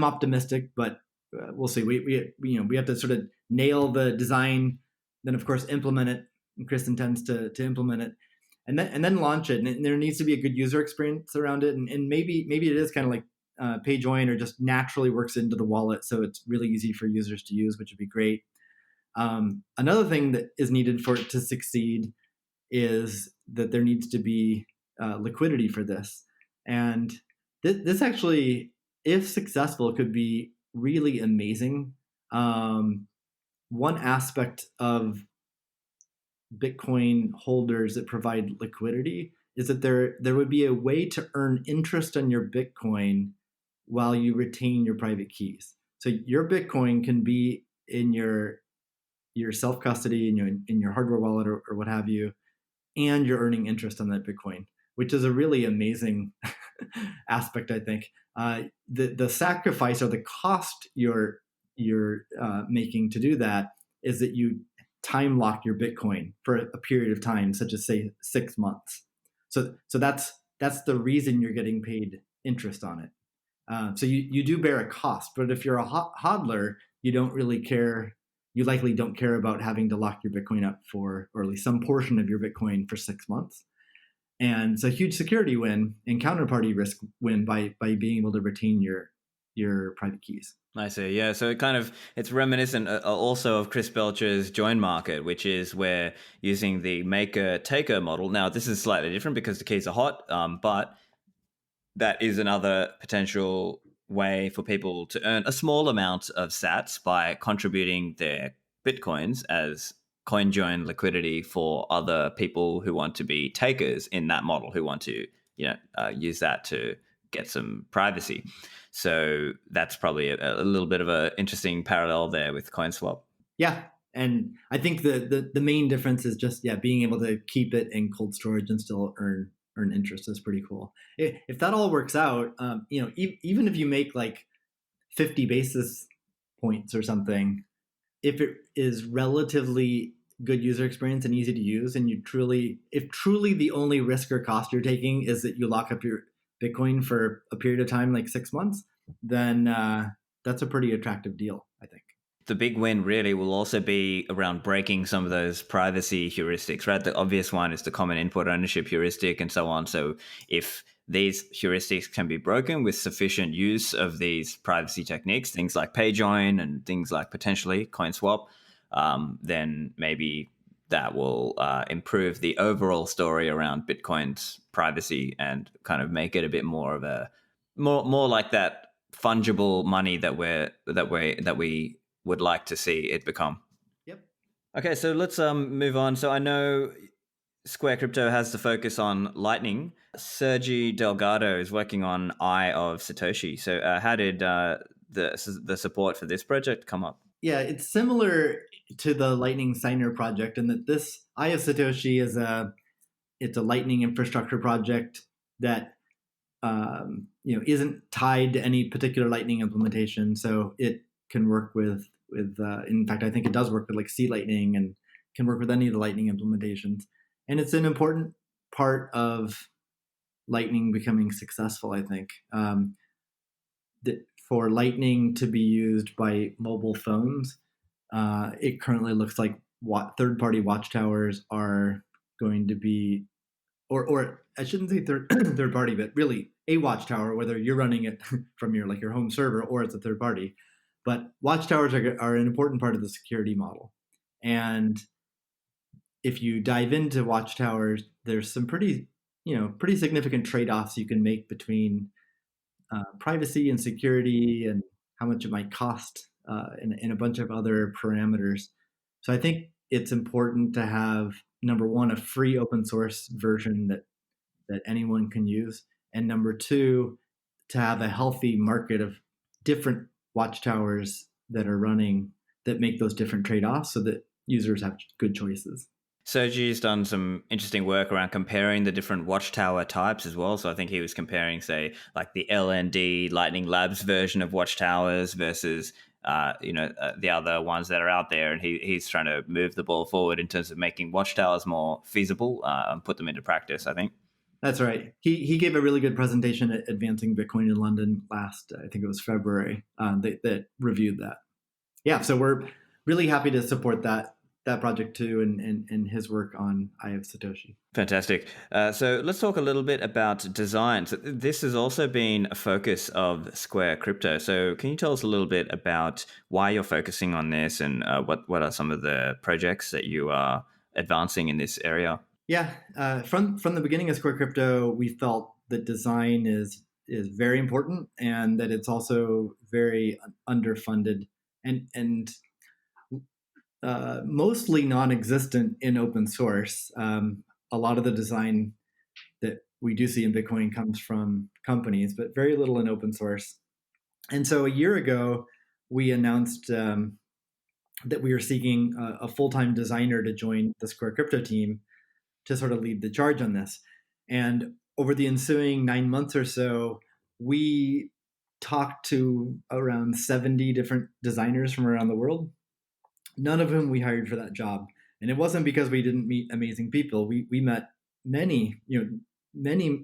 optimistic, but we'll see. We have to sort of nail the design, then of course implement it. And Chris intends to implement it, and then launch it. And there needs to be a good user experience around it, and maybe it is kind of like pay join, or just naturally works into the wallet, so it's really easy for users to use, which would be great. Another thing that is needed for it to succeed is that there needs to be liquidity for this. And this actually, if successful, could be really amazing. One aspect of Bitcoin holders that provide liquidity is that there would be a way to earn interest on your Bitcoin while you retain your private keys. So your Bitcoin can be in your self custody, in your hardware wallet, or what have you, and you're earning interest on that Bitcoin, which is a really amazing aspect, I think. The sacrifice or the cost you're making to do that is that you time lock your Bitcoin for a period of time, such as say 6 months. So that's the reason you're getting paid interest on it. So you do bear a cost, but if you're a hodler, you don't really care. You likely don't care about having to lock your Bitcoin up for, or at least some portion of your Bitcoin, for 6 months. And it's a huge security win and counterparty risk win by being able to retain your private keys. I see. Yeah. So it's reminiscent also of Chris Belcher's join market, which is where using the maker taker model. Now, this is slightly different because the keys are hot, but that is another potential way for people to earn a small amount of sats by contributing their Bitcoins as coin join liquidity for other people who want to be takers in that model, who want to use that to get some privacy. So that's probably a little bit of an interesting parallel there with CoinSwap. Yeah, and I think the main difference is just being able to keep it in cold storage and still earn interest is pretty cool. If that all works out, even if you make like 50 basis points or something, if it is relatively good user experience and easy to use, and if truly the only risk or cost you're taking is that you lock up your Bitcoin for a period of time, like 6 months, then that's a pretty attractive deal, I think. The big win really will also be around breaking some of those privacy heuristics, right? The obvious one is the common input ownership heuristic and so on. So if these heuristics can be broken with sufficient use of these privacy techniques, things like PayJoin and things like potentially CoinSwap, then maybe that will improve the overall story around Bitcoin's privacy and kind of make it a bit more of a more like that fungible money that we would like to see it become. Yep. Okay, so let's move on. So I know Square Crypto has the focus on Lightning. Sergi Delgado is working on Eye of Satoshi. So how did the support for this project come up? Yeah, it's similar to the Lightning Signer project in that this Eye of Satoshi is a Lightning infrastructure project that isn't tied to any particular Lightning implementation. So it can work with in fact, I think it does work with like C Lightning and can work with any of the Lightning implementations. And it's an important part of Lightning becoming successful, I think. For Lightning to be used by mobile phones, it currently looks like third-party watchtowers are going to be, or I shouldn't say third party, but really a watchtower, whether you're running it from your home server or it's a third party. But watchtowers are an important part of the security model, and if you dive into watchtowers, there's some pretty significant trade-offs you can make between privacy and security and how much it might cost and a bunch of other parameters. So I think it's important to have, number one, a free open source version that anyone can use, and number two, to have a healthy market of different watchtowers that are running that make those different trade-offs so that users have good choices. Sergi's done some interesting work around comparing the different watchtower types as well. So I think he was comparing, say, like the LND Lightning Labs version of watchtowers versus, the other ones that are out there. And he's trying to move the ball forward in terms of making watchtowers more feasible and put them into practice, I think. That's right. He gave a really good presentation at Advancing Bitcoin in London last, I think it was February, that reviewed that. Yeah, so we're really happy to support that project too, and his work on Eye of Satoshi. Fantastic. So let's talk a little bit about design. So this has also been a focus of Square Crypto. So can you tell us a little bit about why you're focusing on this and what are some of the projects that you are advancing in this area? Yeah, from the beginning of Square Crypto, we felt that design is very important and that it's also very underfunded and mostly non-existent in open source. A lot of the design that we do see in Bitcoin comes from companies, but very little in open source. And so a year ago, we announced that we were seeking a full-time designer to join the Square Crypto team to sort of lead the charge on this. And over the ensuing 9 months or so, we talked to around 70 different designers from around the world, none of whom we hired for that job. And it wasn't because we didn't meet amazing people. We met many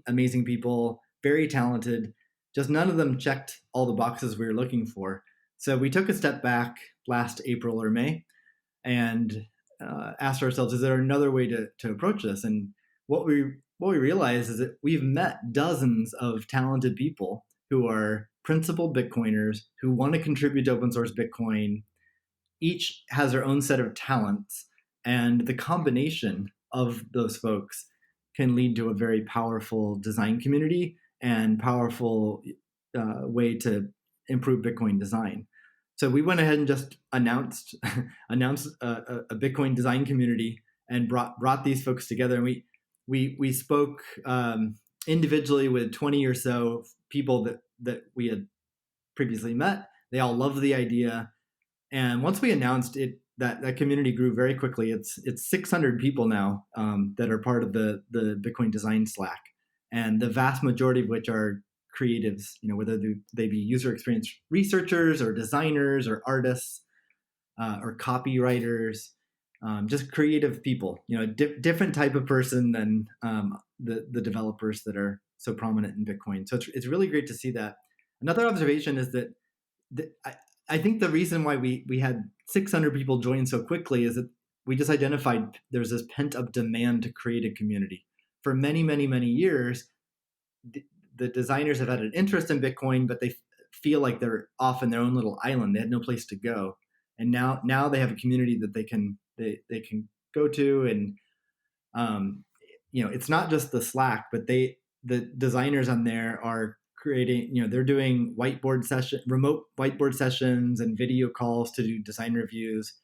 amazing people, very talented, just none of them checked all the boxes we were looking for. So we took a step back last April or May and asked ourselves, is there another way to approach this? And what we realized is that we've met dozens of talented people who are principal Bitcoiners who want to contribute to open source Bitcoin. Each has their own set of talents, and the combination of those folks can lead to a very powerful design community and powerful way to improve Bitcoin design. So we went ahead and just announced a Bitcoin design community and brought these folks together. And we spoke individually with 20 or so people that we had previously met. They all loved the idea, and once we announced it, that community grew very quickly. It's 600 people now that are part of the Bitcoin design Slack, and the vast majority of which are creatives, whether they be user experience researchers or designers or artists or copywriters, just creative people, different type of person than the developers that are so prominent in Bitcoin. So it's really great to see that. Another observation is that I think the reason why we had 600 people join so quickly is that we just identified there's this pent up demand to create a community. For many, many, many years, the designers have had an interest in Bitcoin, but they feel like they're off in their own little island. They had no place to go, and now they have a community that they can go to, and it's not just the Slack, but the designers on there are creating. They're doing remote whiteboard sessions, and video calls to do design reviews.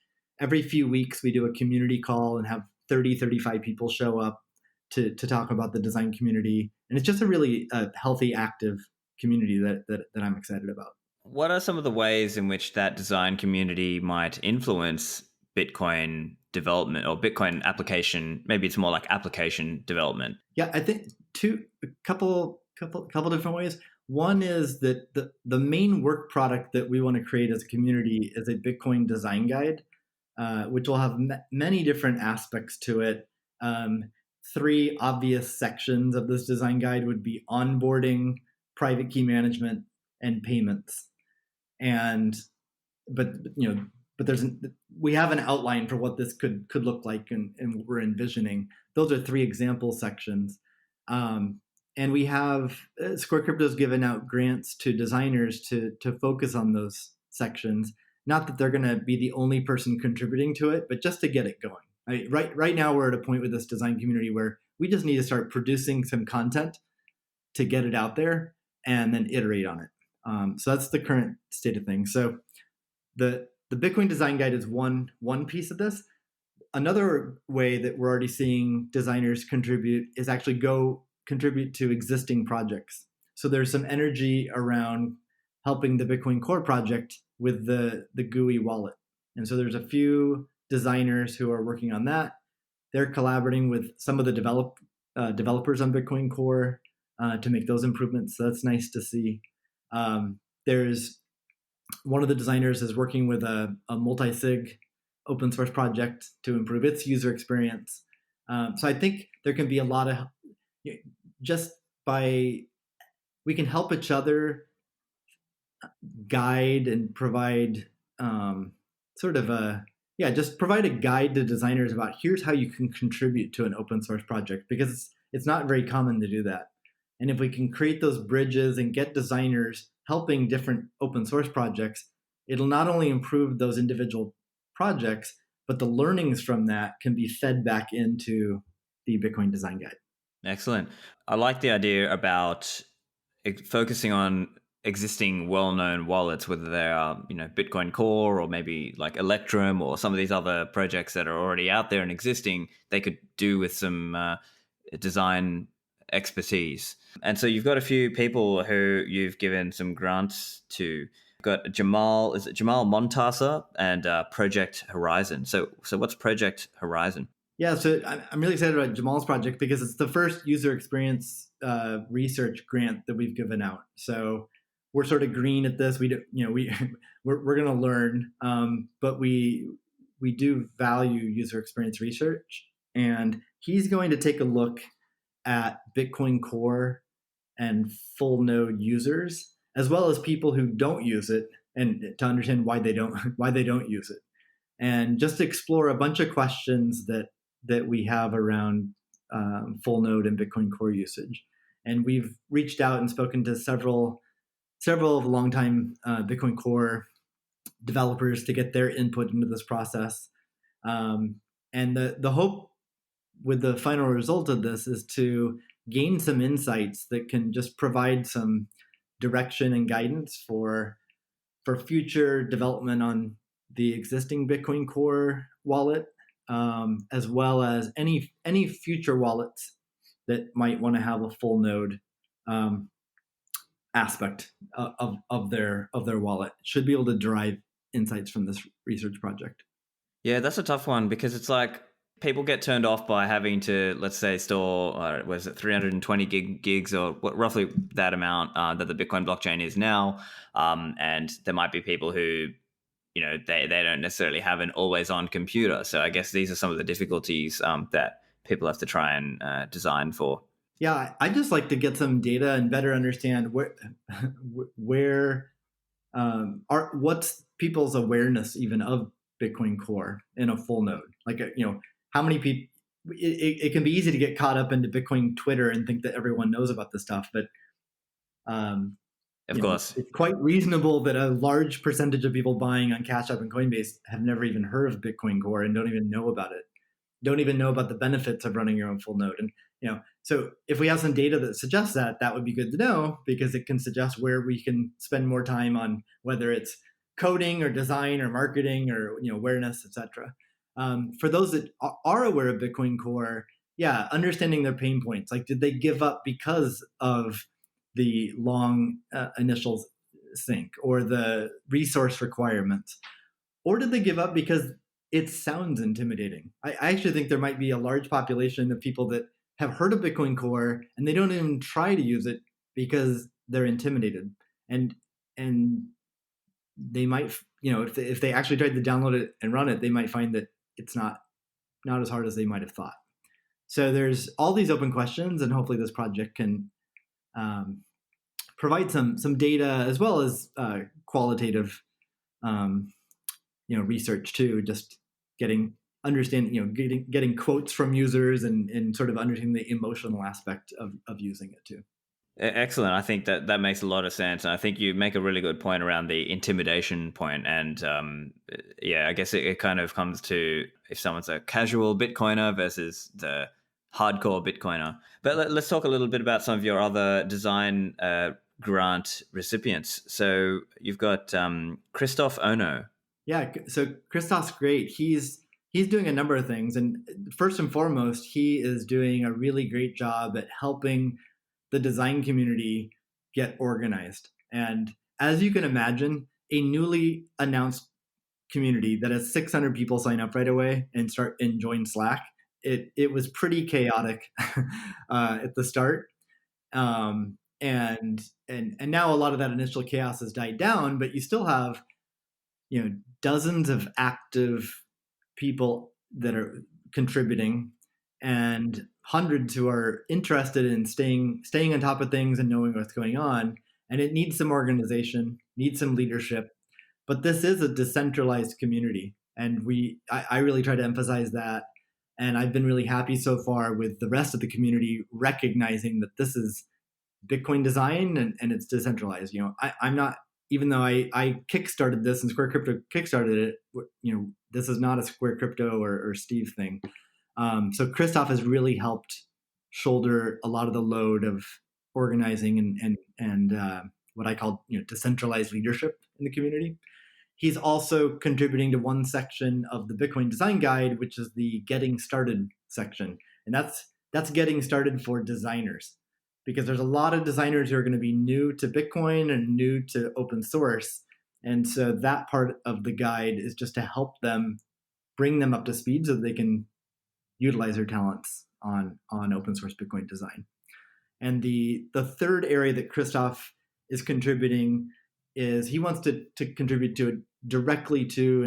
Every few weeks, we do a community call and have 35 people show up to talk about the design community. And it's just a really healthy, active community that I'm excited about. What are some of the ways in which that design community might influence Bitcoin development or Bitcoin application? Maybe it's more like application development. Yeah, I think a couple different ways. One is that the main work product that we want to create as a community is a Bitcoin design guide, which will have many different aspects to it. 3 obvious sections of this design guide would be onboarding, private key management, and payments. But we have an outline for what this could look like, and we're envisioning. Those are 3 example sections. And we have Square Crypto's given out grants to designers to focus on those sections. Not that they're going to be the only person contributing to it, but just to get it going. Right now we're at a point with this design community where we just need to start producing some content to get it out there and then iterate on it. So that's the current state of things. So the Bitcoin design guide is one piece of this. Another way that we're already seeing designers contribute is actually go contribute to existing projects. So there's some energy around helping the Bitcoin Core project with the GUI wallet. And so there's a few designers who are working on that. They're collaborating with some of the developers on Bitcoin Core to make those improvements. So that's nice to see. There's one of the designers is working with a multi-sig open source project to improve its user experience. So I think there can be a lot of just by we can help each other guide and provide sort of a just provide a guide to designers about here's how you can contribute to an open source project, because it's not very common to do that. And if we can create those bridges and get designers helping different open source projects, it'll not only improve those individual projects, but the learnings from that can be fed back into the Bitcoin design guide. Excellent. I like the idea about focusing on existing well-known wallets, whether they are, Bitcoin Core or maybe like Electrum or some of these other projects that are already out there and existing. They could do with some design expertise. And so you've got a few people who you've given some grants to. You've got Jamal, is it Jamal Montasa, and Project Horizon. So what's Project Horizon? Yeah, so I'm really excited about Jamal's project because it's the first user experience research grant that we've given out. So we're sort of green at this. We do, we're going to learn, but we do value user experience research, and he's going to take a look at Bitcoin Core and full node users, as well as people who don't use it, and to understand why they don't use it, and just explore a bunch of questions that we have around full node and Bitcoin Core usage. And we've reached out and spoken to several longtime Bitcoin Core developers to get their input into this process. And the hope with the final result of this is to gain some insights that can just provide some direction and guidance for future development on the existing Bitcoin Core wallet, as well as any future wallets that might want to have a full node aspect of their wallet. Should be able to derive insights from this research project. Yeah, that's a tough one because it's like people get turned off by having to, let's say, store, was it 320 gigs or roughly that amount that the Bitcoin blockchain is now. And there might be people who, they don't necessarily have an always on computer. So I guess these are some of the difficulties that people have to try and design for. Yeah, I just like to get some data and better understand where what's people's awareness even of Bitcoin Core in a full node. Like, how many people? It can be easy to get caught up into Bitcoin Twitter and think that everyone knows about this stuff, but of course, it's quite reasonable that a large percentage of people buying on Cash App and Coinbase have never even heard of Bitcoin Core and don't even know about it. Don't even know about the benefits of running your own full node. And so if we have some data that suggests that would be good to know, because it can suggest where we can spend more time on, whether it's coding or design or marketing or awareness, etc. For those that are aware of Bitcoin Core, understanding their pain points. Like, did they give up because of the long initial sync or the resource requirements, or did they give up because it sounds intimidating? I actually think there might be a large population of people that have heard of Bitcoin Core and they don't even try to use it because they're intimidated, and they might, if they actually tried to download it and run it, they might find that it's not as hard as they might have thought. So there's all these open questions, and hopefully this project can provide some data as well as qualitative research too, just getting quotes from users and sort of understanding the emotional aspect of using it too. Excellent. I think that that makes a lot of sense, and I think you make a really good point around the intimidation point. And yeah, I guess it kind of comes to if someone's a casual Bitcoiner versus the hardcore Bitcoiner. But let's talk a little bit about some of your other design grant recipients. So you've got Christoph Ono. Yeah, so Christoph's great. He's doing a number of things, and first and foremost, he is doing a really great job at helping the design community get organized. And as you can imagine, a newly announced community that has 600 people sign up right away and join Slack. It was pretty chaotic at the start, and now a lot of that initial chaos has died down, but you still have dozens of active people that are contributing and hundreds who are interested in staying on top of things and knowing what's going on. And it needs some organization, needs some leadership, but this is a decentralized community, and I really try to emphasize that. And I've been really happy so far with the rest of the community recognizing that this is Bitcoin design, and it's decentralized. I'm not, even though I kickstarted this and Square Crypto kickstarted it, this is not a Square Crypto or Steve thing. So Christoph has really helped shoulder a lot of the load of organizing and what I call decentralized leadership in the community. He's also contributing to one section of the Bitcoin Design Guide, which is the Getting Started section, and that's getting started for designers, because there's a lot of designers who are going to be new to Bitcoin and new to open source, and so that part of the guide is just to help them, bring them up to speed so that they can utilize their talents on open source Bitcoin design. And the third area that Christoph is contributing is he wants to contribute to directly to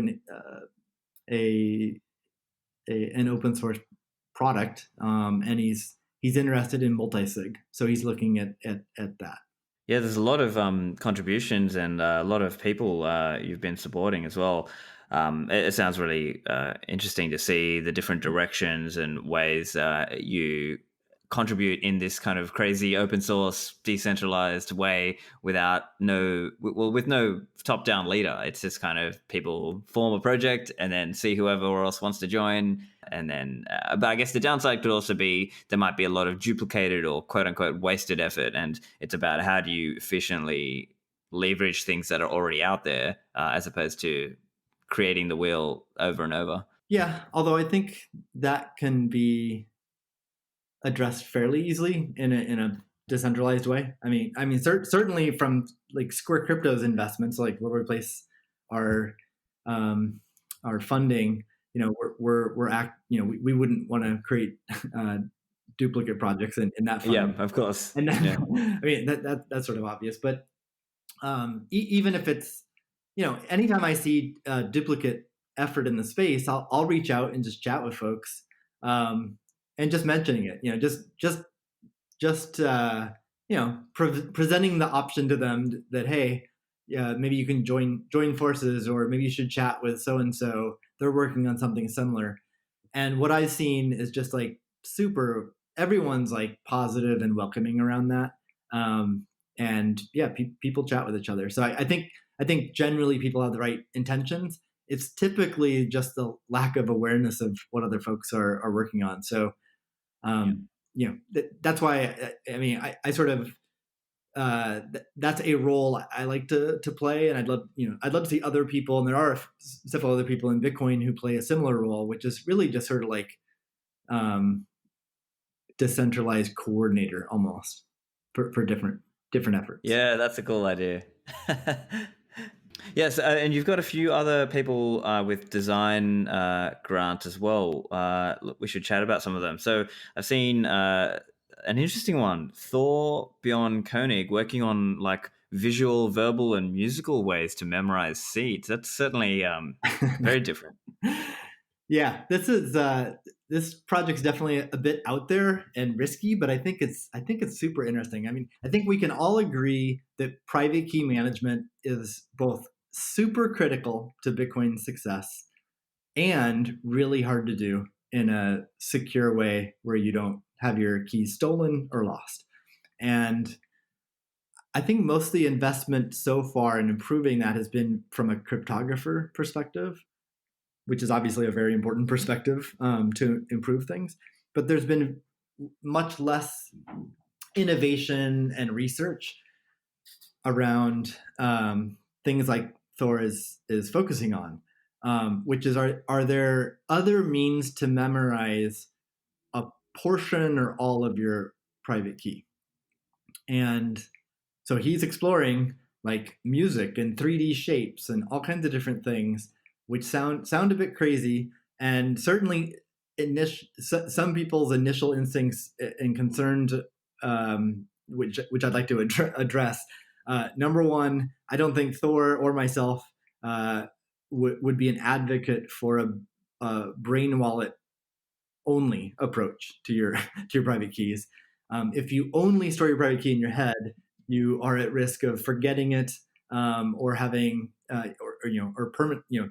an open source product, and he's interested in multi-sig, so he's looking at that. Yeah, there's a lot of contributions and a lot of people you've been supporting as well. It sounds really interesting to see the different directions and ways you contribute in this kind of crazy open source decentralized way with no top down leader. It's just kind of people form a project and then see whoever else wants to join, and then but I guess the downside could also be there might be a lot of duplicated or quote unquote wasted effort, and it's about how do you efficiently leverage things that are already out there as opposed to creating the wheel over and over. Yeah, although I think that can be addressed fairly easily in a decentralized way. Certainly from like Square Crypto's investments, like where we place our funding, we wouldn't want to create duplicate projects in that fund. Yeah, of course. And then, yeah. that's sort of obvious, but even if it's, anytime I see duplicate effort in the space, I'll reach out and just chat with folks, and just mentioning it, presenting the option to them that, hey, maybe you can join forces, or maybe you should chat with so and so. They're working on something similar. And what I've seen is just like everyone's like positive and welcoming around that. And yeah, people chat with each other. So I think generally people have the right intentions. It's typically just the lack of awareness of what other folks are working on. So, that's why I sort of that's a role I like to play, and I'd love to see other people, and there are several other people in Bitcoin who play a similar role, which is really just sort of like decentralized coordinator almost for different efforts. Yeah, that's a cool idea. Yes, and you've got a few other people with design grant as well. Look, we should chat about some of them. So I've seen an interesting one, Thor Bjorn Koenig, working on like visual, verbal, and musical ways to memorize seeds. That's certainly very different. Yeah, this project's definitely a bit out there and risky, but I think it's super interesting. I think we can all agree that private key management is both super critical to Bitcoin's success and really hard to do in a secure way where you don't have your keys stolen or lost. And I think most of the investment so far in improving that has been from a cryptographer perspective, which is obviously a very important perspective to improve things. But there's been much less innovation and research around things like Thor is focusing on, which is are there other means to memorize a portion or all of your private key? And so he's exploring like music and 3D shapes and all kinds of different things, which sound a bit crazy, and certainly some people's initial instincts and concerns, which I'd like to address. Number one, I don't think Thor or myself would be an advocate for a brain wallet only approach to your to your private keys. If you only store your private key in your head, you are at risk of forgetting it, or having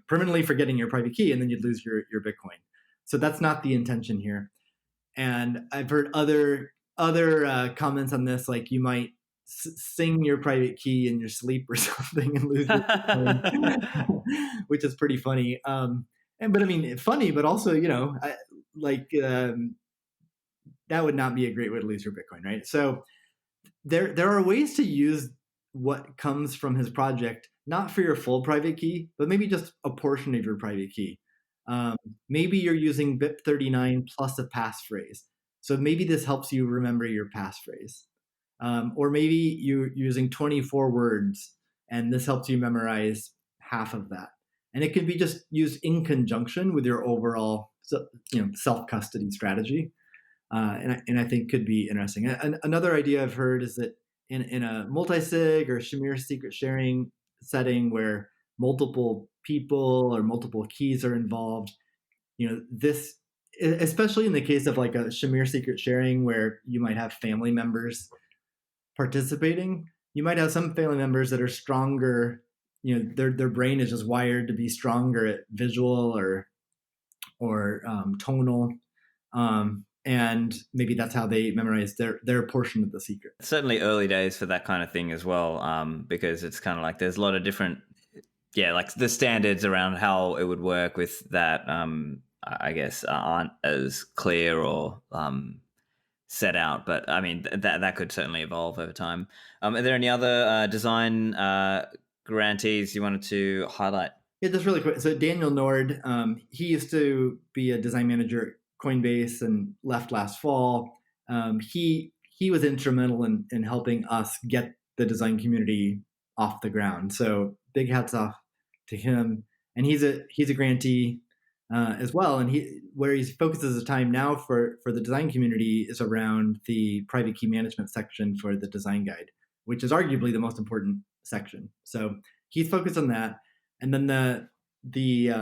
permanently forgetting your private key, and then you'd lose your Bitcoin. So that's not the intention here. And I've heard other comments on this, like you might sing your private key in your sleep or something and lose your Bitcoin, which is pretty funny. But I mean, funny, but also, that would not be a great way to lose your Bitcoin, right? So there are ways to use what comes from his project, not for your full private key, but maybe just a portion of your private key. Maybe you're using BIP39 plus a passphrase. So maybe this helps you remember your passphrase. Or maybe you're using 24 words and this helps you memorize half of that. And it could be just used in conjunction with your overall self-custody strategy. And I think could be interesting. Another idea I've heard is that in a multi-sig or Shamir secret sharing setting where multiple people or multiple keys are involved, this, especially in the case of like a Shamir secret sharing where you might have family members participating, you might have some family members that are stronger. Their brain is just wired to be stronger at visual or tonal. And maybe that's how they memorize their portion of the secret. Certainly early days for that kind of thing as well, because it's kind of like there's a lot of different, like the standards around how it would work with that, I guess, aren't as clear or set out. But I mean, that could certainly evolve over time. Are there any other design grantees you wanted to highlight? Yeah, just really quick. So Daniel Nord, he used to be a design manager at Coinbase and left last fall. He was instrumental in helping us get the design community off the ground. So big hats off to him. And he's a grantee as well. And where he focuses his time now for the design community is around the private key management section for the design guide, which is arguably the most important section. So he's focused on that. And then the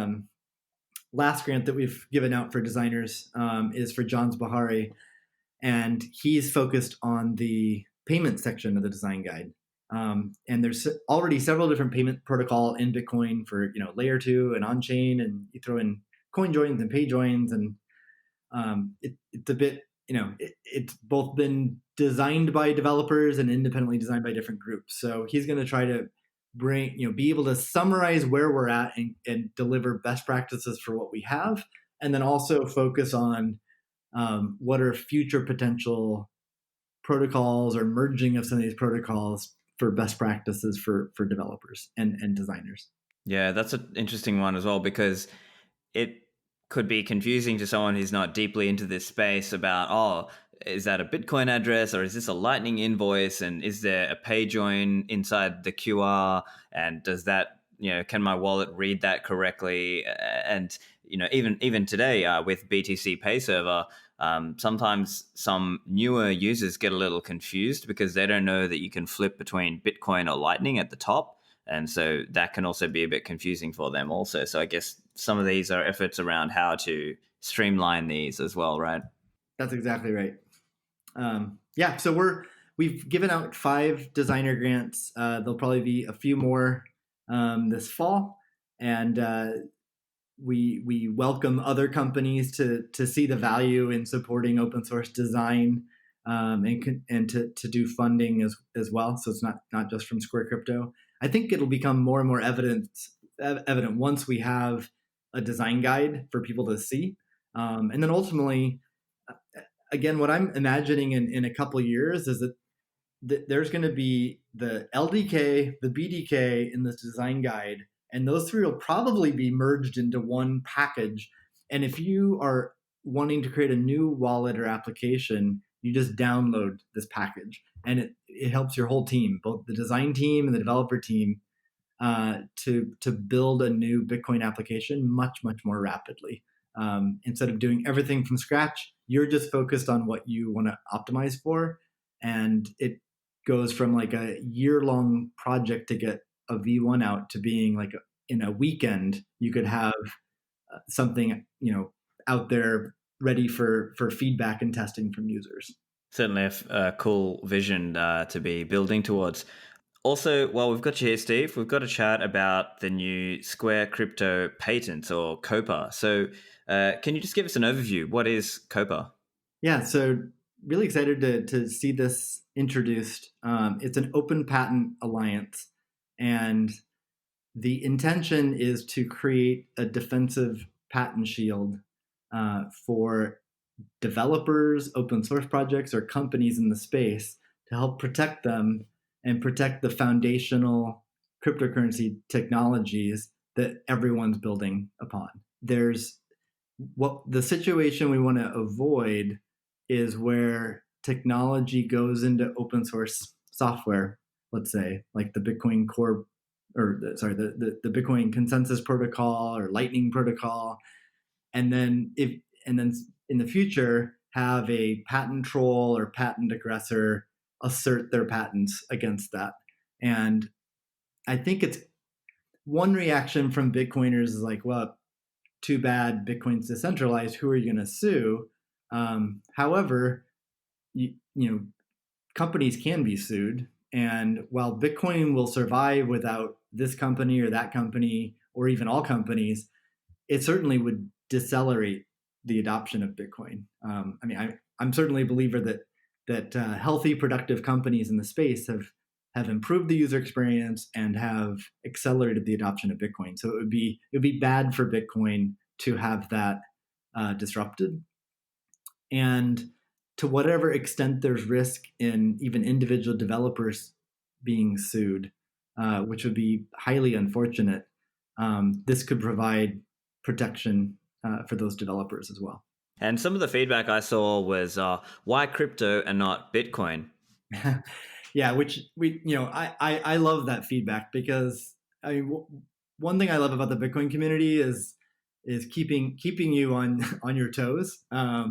last grant that we've given out for designers is for John Bahari, and he's focused on the payment section of the design guide. And there's already several different payment protocol in Bitcoin for layer 2 and on chain, and you throw in coin joins and pay joins, and it's a bit it's both been designed by developers and independently designed by different groups. So he's going to try to be able to summarize where we're at and deliver best practices for what we have, and then also focus on what are future potential protocols or merging of some of these protocols for best practices for developers and designers. Yeah, that's an interesting one as well, because it could be confusing to someone who's not deeply into this space about, is that a Bitcoin address or is this a Lightning invoice? And is there a pay join inside the QR? And does that, can my wallet read that correctly? And, even today with BTC Pay Server, sometimes some newer users get a little confused because they don't know that you can flip between Bitcoin or Lightning at the top. And so that can also be a bit confusing for them also. So I guess some of these are efforts around how to streamline these as well, right? That's exactly right. So we've given out 5 designer grants. There'll probably be a few more this fall, and we welcome other companies to see the value in supporting open source design. and to do funding as well. So it's not just from Square Crypto. I think it'll become more and more evident once we have a design guide for people to see, and then ultimately, again, what I'm imagining in a couple of years is that there's going to be the LDK, the BDK, in this design guide, and those three will probably be merged into one package. And if you are wanting to create a new wallet or application, you just download this package, and it helps your whole team, both the design team and the developer team, to build a new Bitcoin application much more rapidly. Instead of doing everything from scratch, you're just focused on what you want to optimize for, and it goes from like a year-long project to get a V1 out to being like in a weekend you could have something out there ready for feedback and testing from users. Certainly a cool vision to be building towards. Also, while we've got you here, Steve, we've got to chat about the new Square Crypto patent, or Copa. So can you just give us an overview? What is Copa? Yeah, so really excited to see this introduced. It's an open patent alliance, and the intention is to create a defensive patent shield for developers, open source projects, or companies in the space to help protect them and protect the foundational cryptocurrency technologies that everyone's building upon. There's what the situation we want to avoid is where technology goes into open source software, let's say, like the Bitcoin core, or the Bitcoin consensus protocol or Lightning protocol, and then in the future have a patent troll or patent aggressor assert their patents against that. And I think it's one reaction from Bitcoiners is like, well, too bad, Bitcoin's decentralized. Who are you going to sue? However, companies can be sued. And while Bitcoin will survive without this company or that company, or even all companies, it certainly would decelerate the adoption of Bitcoin. I'm certainly a believer that healthy, productive companies in the space have improved the user experience and have accelerated the adoption of Bitcoin. So it would be bad for Bitcoin to have that disrupted. And to whatever extent there's risk in even individual developers being sued, which would be highly unfortunate, this could provide protection for those developers as well. And some of the feedback I saw was why crypto and not Bitcoin? Yeah, which I love that feedback, because one thing I love about the Bitcoin community is keeping you on your toes. I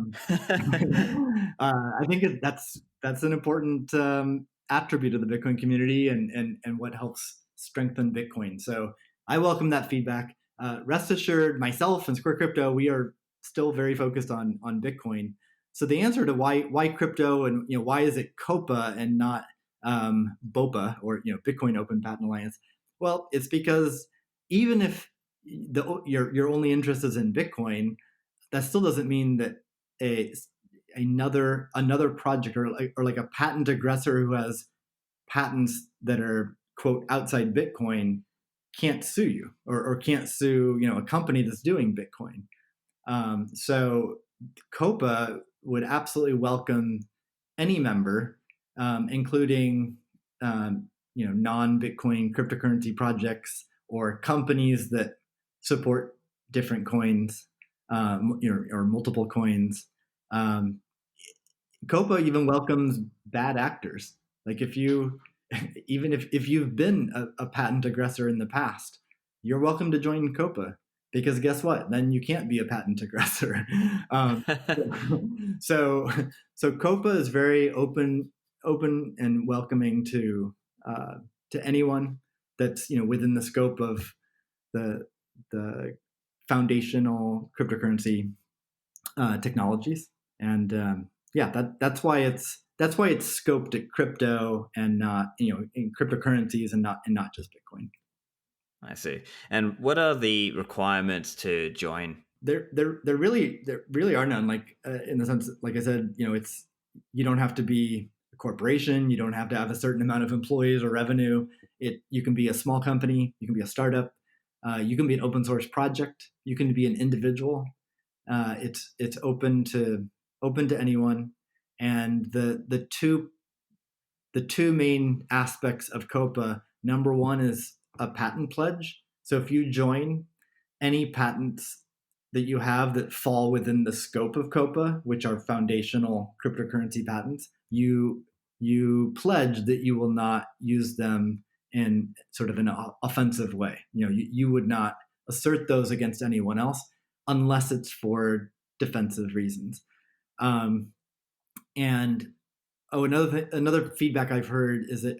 think that's an important attribute of the Bitcoin community, and what helps strengthen Bitcoin. So I welcome that feedback. Rest assured, myself and Square Crypto, we are still very focused on Bitcoin. So the answer to why crypto, and why is it Copa and not BOPA, or Bitcoin Open Patent Alliance? Well, it's because even if your only interest is in Bitcoin, that still doesn't mean that another project or like a patent aggressor who has patents that are, quote, outside Bitcoin can't sue you, or can't sue a company that's doing Bitcoin. So Copa would absolutely welcome any member, including non-Bitcoin cryptocurrency projects or companies that support different coins, or multiple coins. Copa even welcomes bad actors. Like if you've been a patent aggressor in the past, you're welcome to join Copa, because guess what? Then you can't be a patent aggressor. So Copa is very open and welcoming to anyone that's within the scope of the foundational cryptocurrency technologies. And that's why it's scoped at crypto and not in cryptocurrencies, and not just Bitcoin. I see. And what are the requirements to join? There really are none. Like in the sense, like I said, You don't have to be a corporation. You don't have to have a certain amount of employees or revenue. You can be a small company. You can be a startup. You can be an open source project. You can be an individual. It's open to anyone. And the two main aspects of Copa. Number one is a patent pledge. So if you join, any patents that you have that fall within the scope of Copa, which are foundational cryptocurrency patents, you pledge that you will not use them in sort of an offensive way. You would not assert those against anyone else unless it's for defensive reasons. And another feedback I've heard is that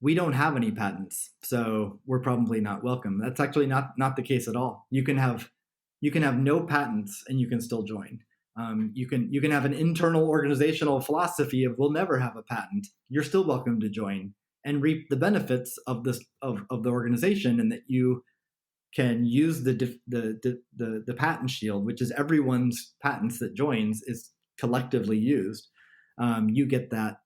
we don't have any patents, so we're probably not welcome. That's actually not the case at all. You can have no patents and you can still join. You can have an internal organizational philosophy of we'll never have a patent. You're still welcome to join and reap the benefits of this of the organization, and that you can use the patent shield, which is everyone's patents that joins is collectively used. You get that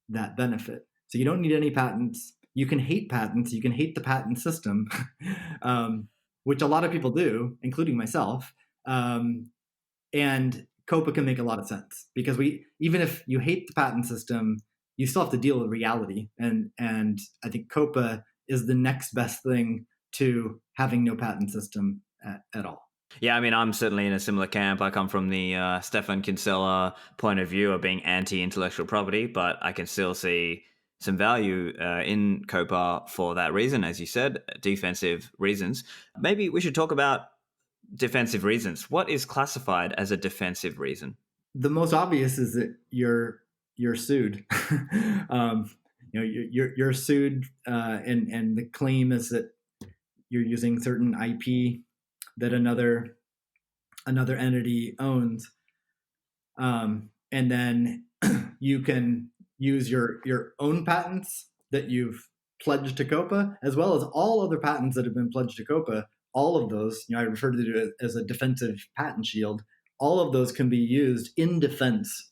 benefit. So you don't need any patents. You can hate patents. You can hate the patent system, which a lot of people do, including myself. And Copa can make a lot of sense because even if you hate the patent system, you still have to deal with reality. And I think Copa is the next best thing to having no patent system at all. Yeah, I mean, I'm certainly in a similar camp. I come from the Stefan Kinsella point of view of being anti-intellectual property, but I can still see some value in Copa for that reason, as you said, defensive reasons. Maybe we should talk about defensive reasons. What is classified as a defensive reason? The most obvious is that you're sued. You're sued, and the claim is that you're using certain IP that another entity owns, and then you can use your own patents that you've pledged to Copa, as well as all other patents that have been pledged to Copa. All of those, I refer to it as a defensive patent shield. All of those can be used in defense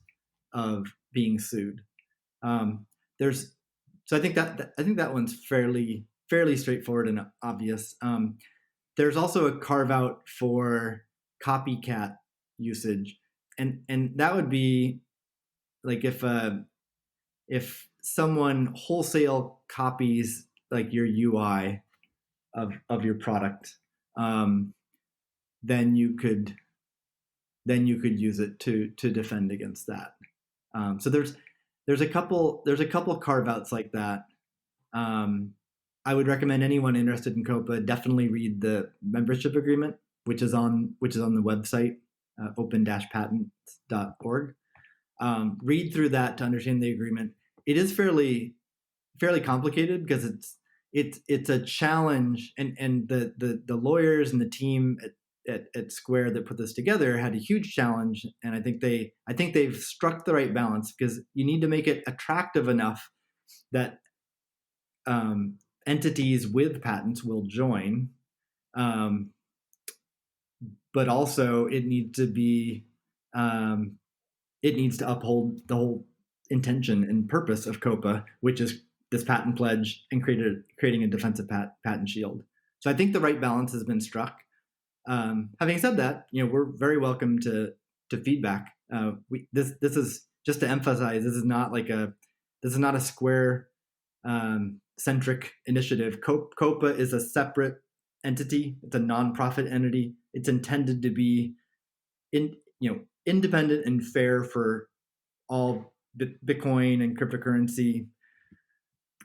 of being sued. So I think that one's fairly straightforward and obvious. There's also a carve out for copycat usage, and that would be like if someone wholesale copies like your UI of your product, then you could use it to defend against that. So there's a couple carve outs like that. I would recommend anyone interested in Copa definitely read the membership agreement, which is on the website, open-patents.org. Read through that to understand the agreement. It is fairly complicated because it's a challenge, and the lawyers and the team at Square that put this together had a huge challenge, and I think they've struck the right balance, because you need to make it attractive enough that entities with patents will join, but also it needs to uphold the whole intention and purpose of Copa, which is this patent pledge and creating a defensive patent shield. So I think the right balance has been struck. Having said that, we're very welcome to feedback. This is just to emphasize, this is not a Square centric initiative. Copa is a separate entity. It's a nonprofit entity. It's intended to be independent and fair for all Bitcoin and cryptocurrency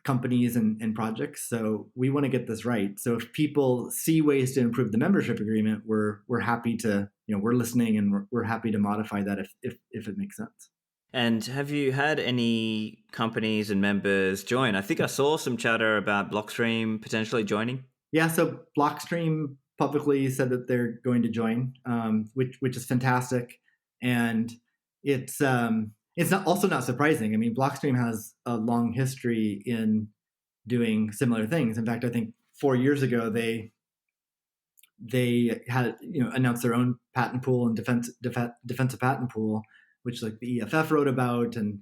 companies and projects. So we want to get this right. So if people see ways to improve the membership agreement, we're happy to, we're listening, and we're happy to modify that if it makes sense. And have you had any companies and members join? I think I saw some chatter about Blockstream potentially joining. Yeah, so Blockstream publicly said that they're going to join, which is fantastic, and it's also not surprising. I mean, Blockstream has a long history in doing similar things. In fact, I think 4 years ago they had announced their own patent pool and defensive patent pool, which like the EFF wrote about, and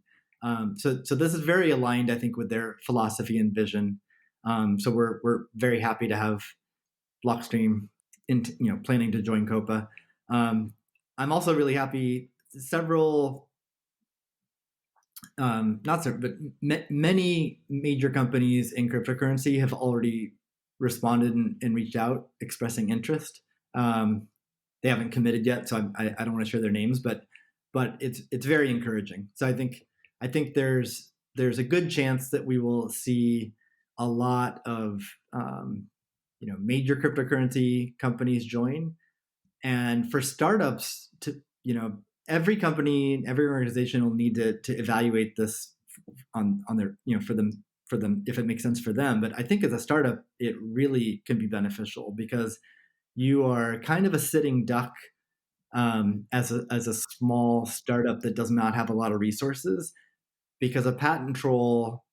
so this is very aligned, I think, with their philosophy and vision. So we're very happy to have Blockstream planning to join Copa. I'm also really happy. Several, not so, but many major companies in cryptocurrency have already responded and reached out expressing interest. They haven't committed yet, so I don't want to share their names, but it's very encouraging. So I think there's a good chance that we will see a lot of major cryptocurrency companies join, and for startups to every company, every organization will need to evaluate this on their for them if it makes sense for them. But I think as a startup, it really can be beneficial because you are kind of a sitting duck as a small startup that does not have a lot of resources, because a patent troll,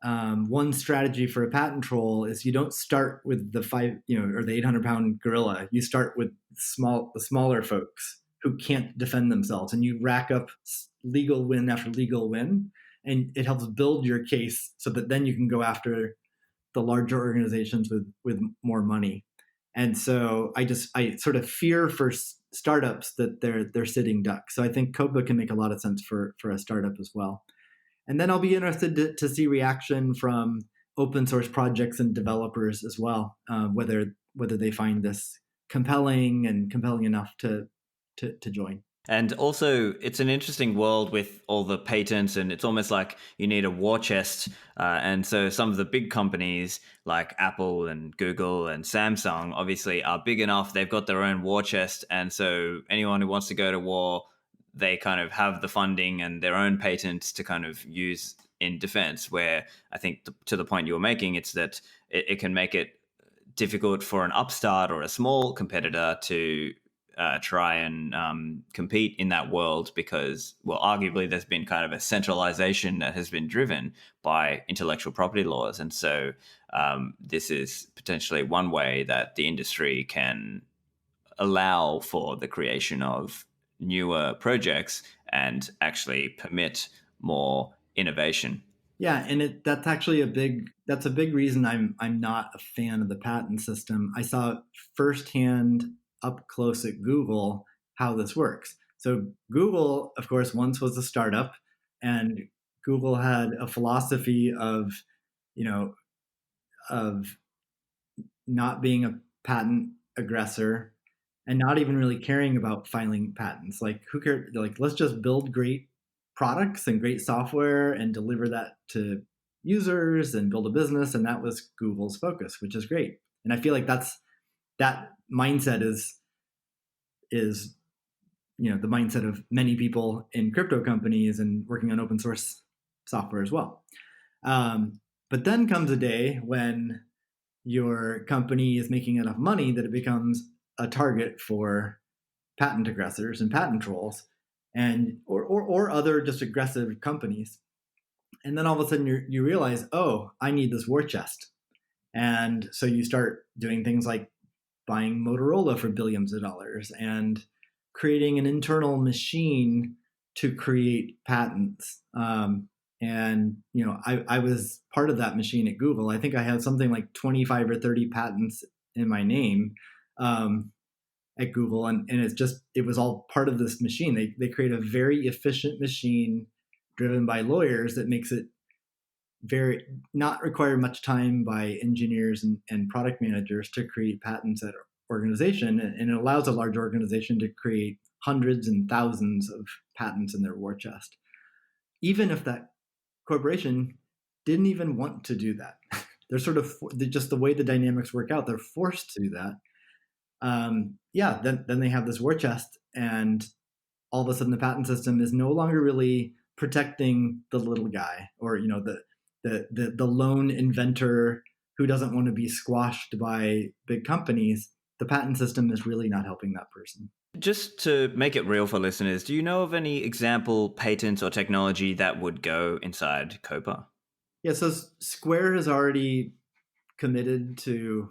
one strategy for a patent troll is you don't start with the or the 800-pound gorilla. You start with the smaller folks who can't defend themselves, and you rack up legal win after legal win, and it helps build your case so that then you can go after the larger organizations with more money. And so I sort of fear for startups that they're sitting ducks. So I think Copa can make a lot of sense for a startup as well. And then I'll be interested to see reaction from open source projects and developers as well, whether they find this compelling enough to join. And also, it's an interesting world with all the patents, and it's almost like you need a war chest. And so, some of the big companies like Apple and Google and Samsung obviously are big enough. They've got their own war chest. And so, anyone who wants to go to war, they kind of have the funding and their own patents to kind of use in defense. Where I think to the point you were making, it's that it can make it difficult for an upstart or a small competitor to try and compete in that world because, well, arguably there's been kind of a centralization that has been driven by intellectual property laws. And so this is potentially one way that the industry can allow for the creation of newer projects and actually permit more innovation. Yeah, and that's actually a big reason I'm not a fan of the patent system. I saw firsthand up close at Google how this works. So Google, of course, once was a startup, and Google had a philosophy of, you know, of not being a patent aggressor and not even really caring about filing patents. Like, who cares? Like, let's just build great products and great software and deliver that to users and build a business. And that was Google's focus, which is great. And I feel like that mindset is the mindset of many people in crypto companies and working on open source software as well. But then comes a day when your company is making enough money that it becomes a target for patent aggressors and patent trolls, and or other just aggressive companies. And then all of a sudden you realize, oh, I need this war chest. And so you start doing things like buying Motorola for billions of dollars and creating an internal machine to create patents. And I was part of that machine at Google. I think I had something like 25 or 30 patents in my name at Google, and it was all part of this machine. They create a very efficient machine driven by lawyers that makes it very not require much time by engineers and product managers to create patents at organization, and it allows a large organization to create hundreds and thousands of patents in their war chest, even if that corporation didn't even want to do that. They're sort of just the way the dynamics work out. They're forced to do that. Then they have this war chest, and all of a sudden the patent system is no longer really protecting the little guy, or the lone inventor who doesn't want to be squashed by big companies. The patent system is really not helping that person. Just to make it real for listeners, do you know of any example patents or technology that would go inside Copa? Yeah, so Square has already committed to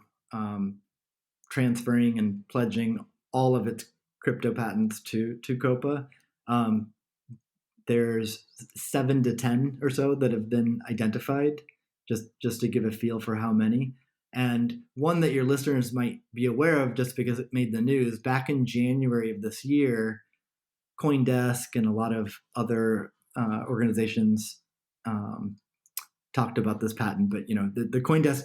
transferring and pledging all of its crypto patents to Copa. there's 7 to 10 or so that have been identified, just to give a feel for how many. And one that your listeners might be aware of just because it made the news, back in January of this year, CoinDesk and a lot of other organizations talked about this patent. But the CoinDesk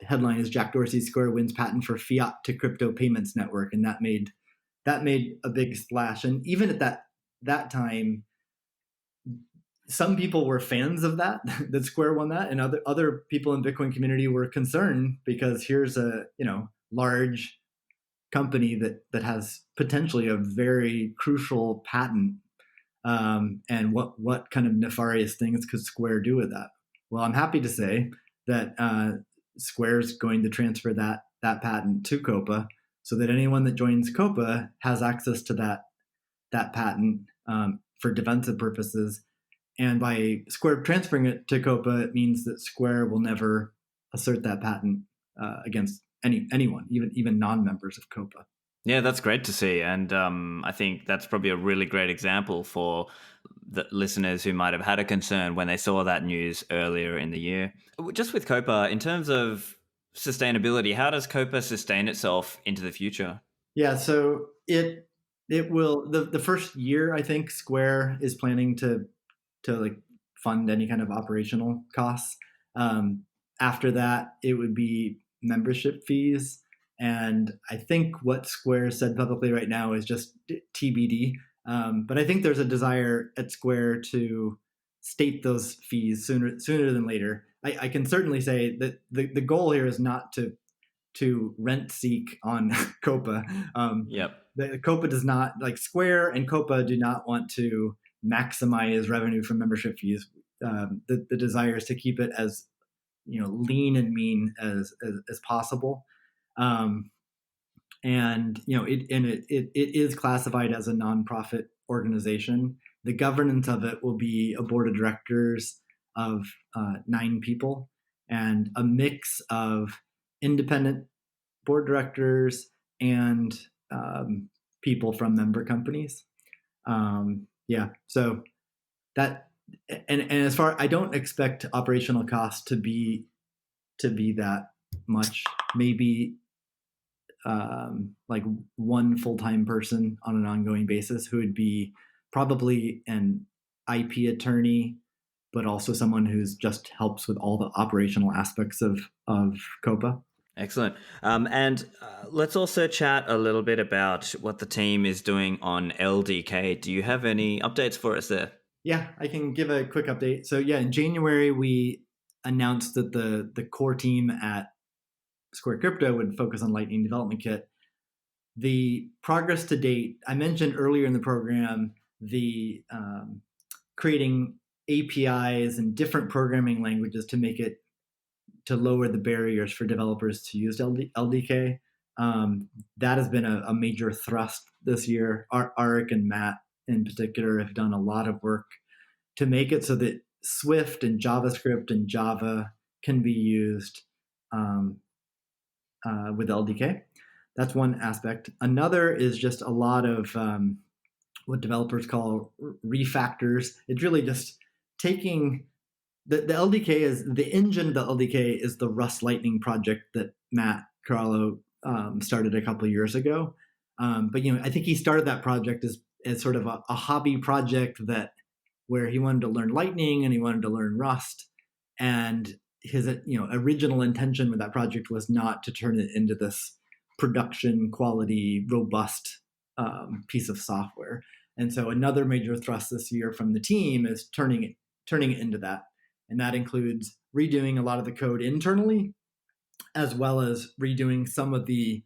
headline is Jack Dorsey's Square wins patent for fiat to crypto payments network, and that made a big splash. And even at that time, some people were fans of that Square won that, and other people in Bitcoin community were concerned because here's a large company that has potentially a very crucial patent, and what kind of nefarious things could Square do with that? Well, I'm happy to say that Square's going to transfer that patent to Copa, so that anyone that joins Copa has access to that patent for defensive purposes. And by Square transferring it to Copa, it means that Square will never assert that patent against anyone, even non-members of Copa. Yeah, that's great to see. And I think that's probably a really great example for the listeners who might have had a concern when they saw that news earlier in the year. Just with Copa, in terms of sustainability, how does Copa sustain itself into the future? Yeah, so it will, the first year, I think Square is planning to like fund any kind of operational costs. After that, it would be membership fees. And I think what Square said publicly right now is just TBD. But I think there's a desire at Square to state those fees sooner than later. I can certainly say that the goal here is not to rent seek on Copa. Yep. The Copa does not, like Square and Copa do not want to maximize revenue from membership fees. The desire is to keep it as lean and mean as possible. And it is classified as a nonprofit organization. The governance of it will be a board of directors of 9 people and a mix of independent board directors and people from member companies. So that, and as far, I don't expect operational costs to be that much. Maybe like one full-time person on an ongoing basis who would be probably an IP attorney, but also someone who's just helps with all the operational aspects of Copa. Excellent. And let's also chat a little bit about what the team is doing on LDK. Do you have any updates for us there? Yeah, I can give a quick update. So yeah, in January, we announced that the core team at Square Crypto would focus on Lightning Development Kit. The progress to date, I mentioned earlier in the program, the creating APIs and different programming languages to lower the barriers for developers to use LDK. That has been a major thrust this year. Arik and Matt in particular have done a lot of work to make it so that Swift and JavaScript and Java can be used with LDK. That's one aspect. Another is just a lot of what developers call refactors. It's really just taking the LDK is the engine of the LDK is the Rust Lightning project that Matt Carallo started a couple of years ago. But I think he started that project as sort of a hobby project where he wanted to learn Lightning and he wanted to learn Rust. And his original intention with that project was not to turn it into this production quality, robust piece of software. And so another major thrust this year from the team is turning it into that. And that includes redoing a lot of the code internally, as well as redoing some of the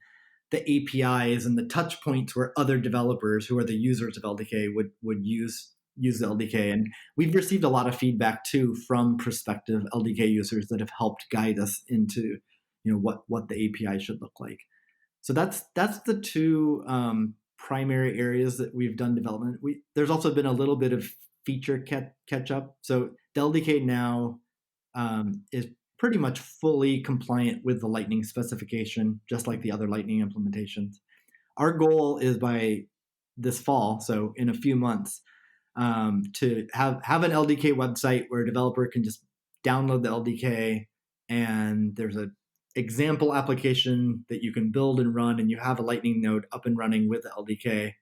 APIs and the touch points where other developers who are the users of LDK would use the LDK. And we've received a lot of feedback too from prospective LDK users that have helped guide us into what the API should look like. So that's the two primary areas that we've done development. There's also been a little bit of feature catch up. So the LDK now is pretty much fully compliant with the Lightning specification, just like the other Lightning implementations. Our goal is by this fall, so in a few months, to have an LDK website where a developer can just download the LDK, and there's a example application that you can build and run, and you have a Lightning node up and running with the LDK,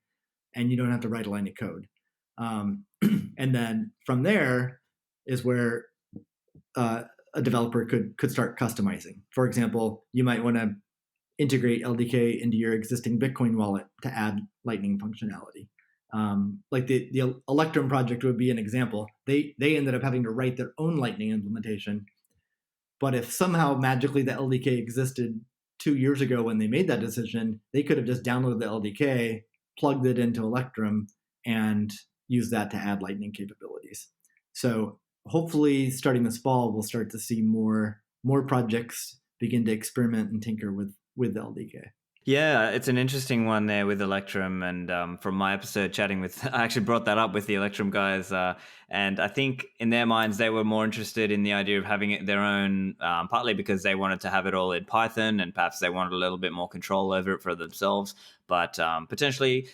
and you don't have to write a line of code. And then from there is where a developer could start customizing. For example, you might want to integrate LDK into your existing Bitcoin wallet to add Lightning functionality. Like the Electrum project would be an example. They ended up having to write their own Lightning implementation. But if somehow magically the LDK existed 2 years ago when they made that decision, they could have just downloaded the LDK, plugged it into Electrum, and used that to add Lightning capabilities. So hopefully starting this fall, we'll start to see more projects begin to experiment and tinker with LDK. Yeah, it's an interesting one there with Electrum, and from my episode chatting with, I actually brought that up with the Electrum guys, and I think in their minds they were more interested in the idea of having it their own, partly because they wanted to have it all in Python, and perhaps they wanted a little bit more control over it for themselves. But potentially,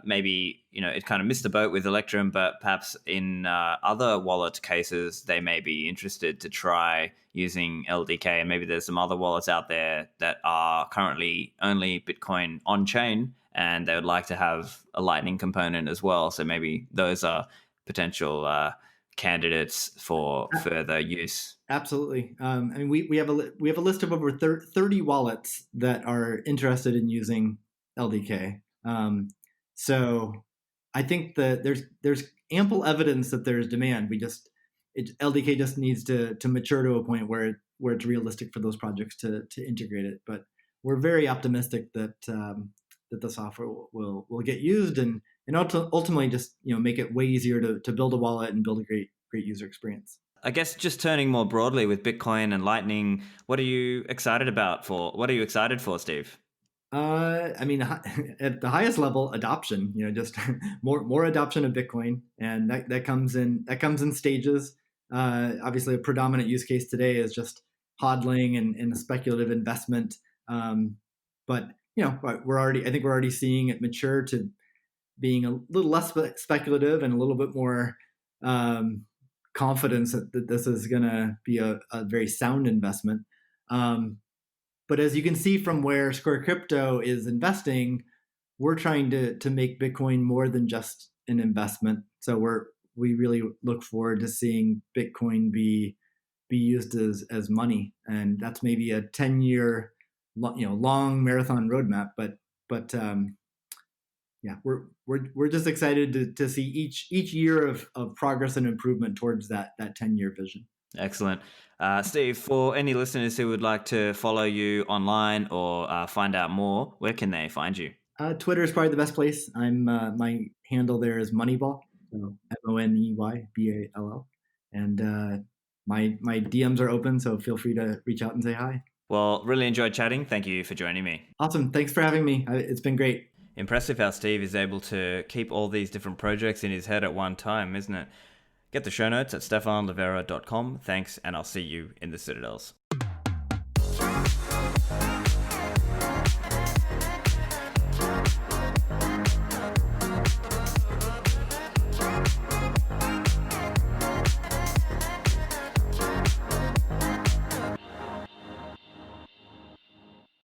maybe it kind of missed the boat with Electrum, but perhaps in other wallet cases, they may be interested to try using LDK, and maybe there's some other wallets out there that are currently only Bitcoin on chain, and they would like to have a Lightning component as well. So maybe those are potential candidates for further use. Absolutely. I mean, we have a list of over 30 wallets that are interested in using LDK. So I think that there's ample evidence that there's demand. LDK just needs to mature to a point where it's realistic for those projects to integrate it. But we're very optimistic that the software will get used and ultimately just make it way easier to build a wallet and build a great user experience. I guess just turning more broadly with Bitcoin and Lightning, what are you excited for, Steve? I mean, at the highest level, adoption. Just more adoption of Bitcoin, and that comes in stages. Obviously, a predominant use case today is just hodling and speculative investment. But I think we're already seeing it mature to being a little less speculative and a little bit more confidence that this is going to be a very sound investment. But as you can see from where Square Crypto is investing, we're trying to make Bitcoin more than just an investment. So we really look forward to seeing Bitcoin be used as money, and that's maybe a 10-year long marathon roadmap. But yeah, we're just excited to see each year of progress and improvement towards that 10-year vision. Excellent. Steve, for any listeners who would like to follow you online or find out more, where can they find you? Twitter is probably the best place. I'm my handle there is Moneyball, so MONEYBALL, and my DMs are open, so feel free to reach out and say hi. Well, really enjoyed chatting. Thank you for joining me. Awesome. Thanks for having me. It's been great. Impressive how Steve is able to keep all these different projects in his head at one time, isn't it? Get the show notes at stefanlivera.com. Thanks, and I'll see you in the Citadels.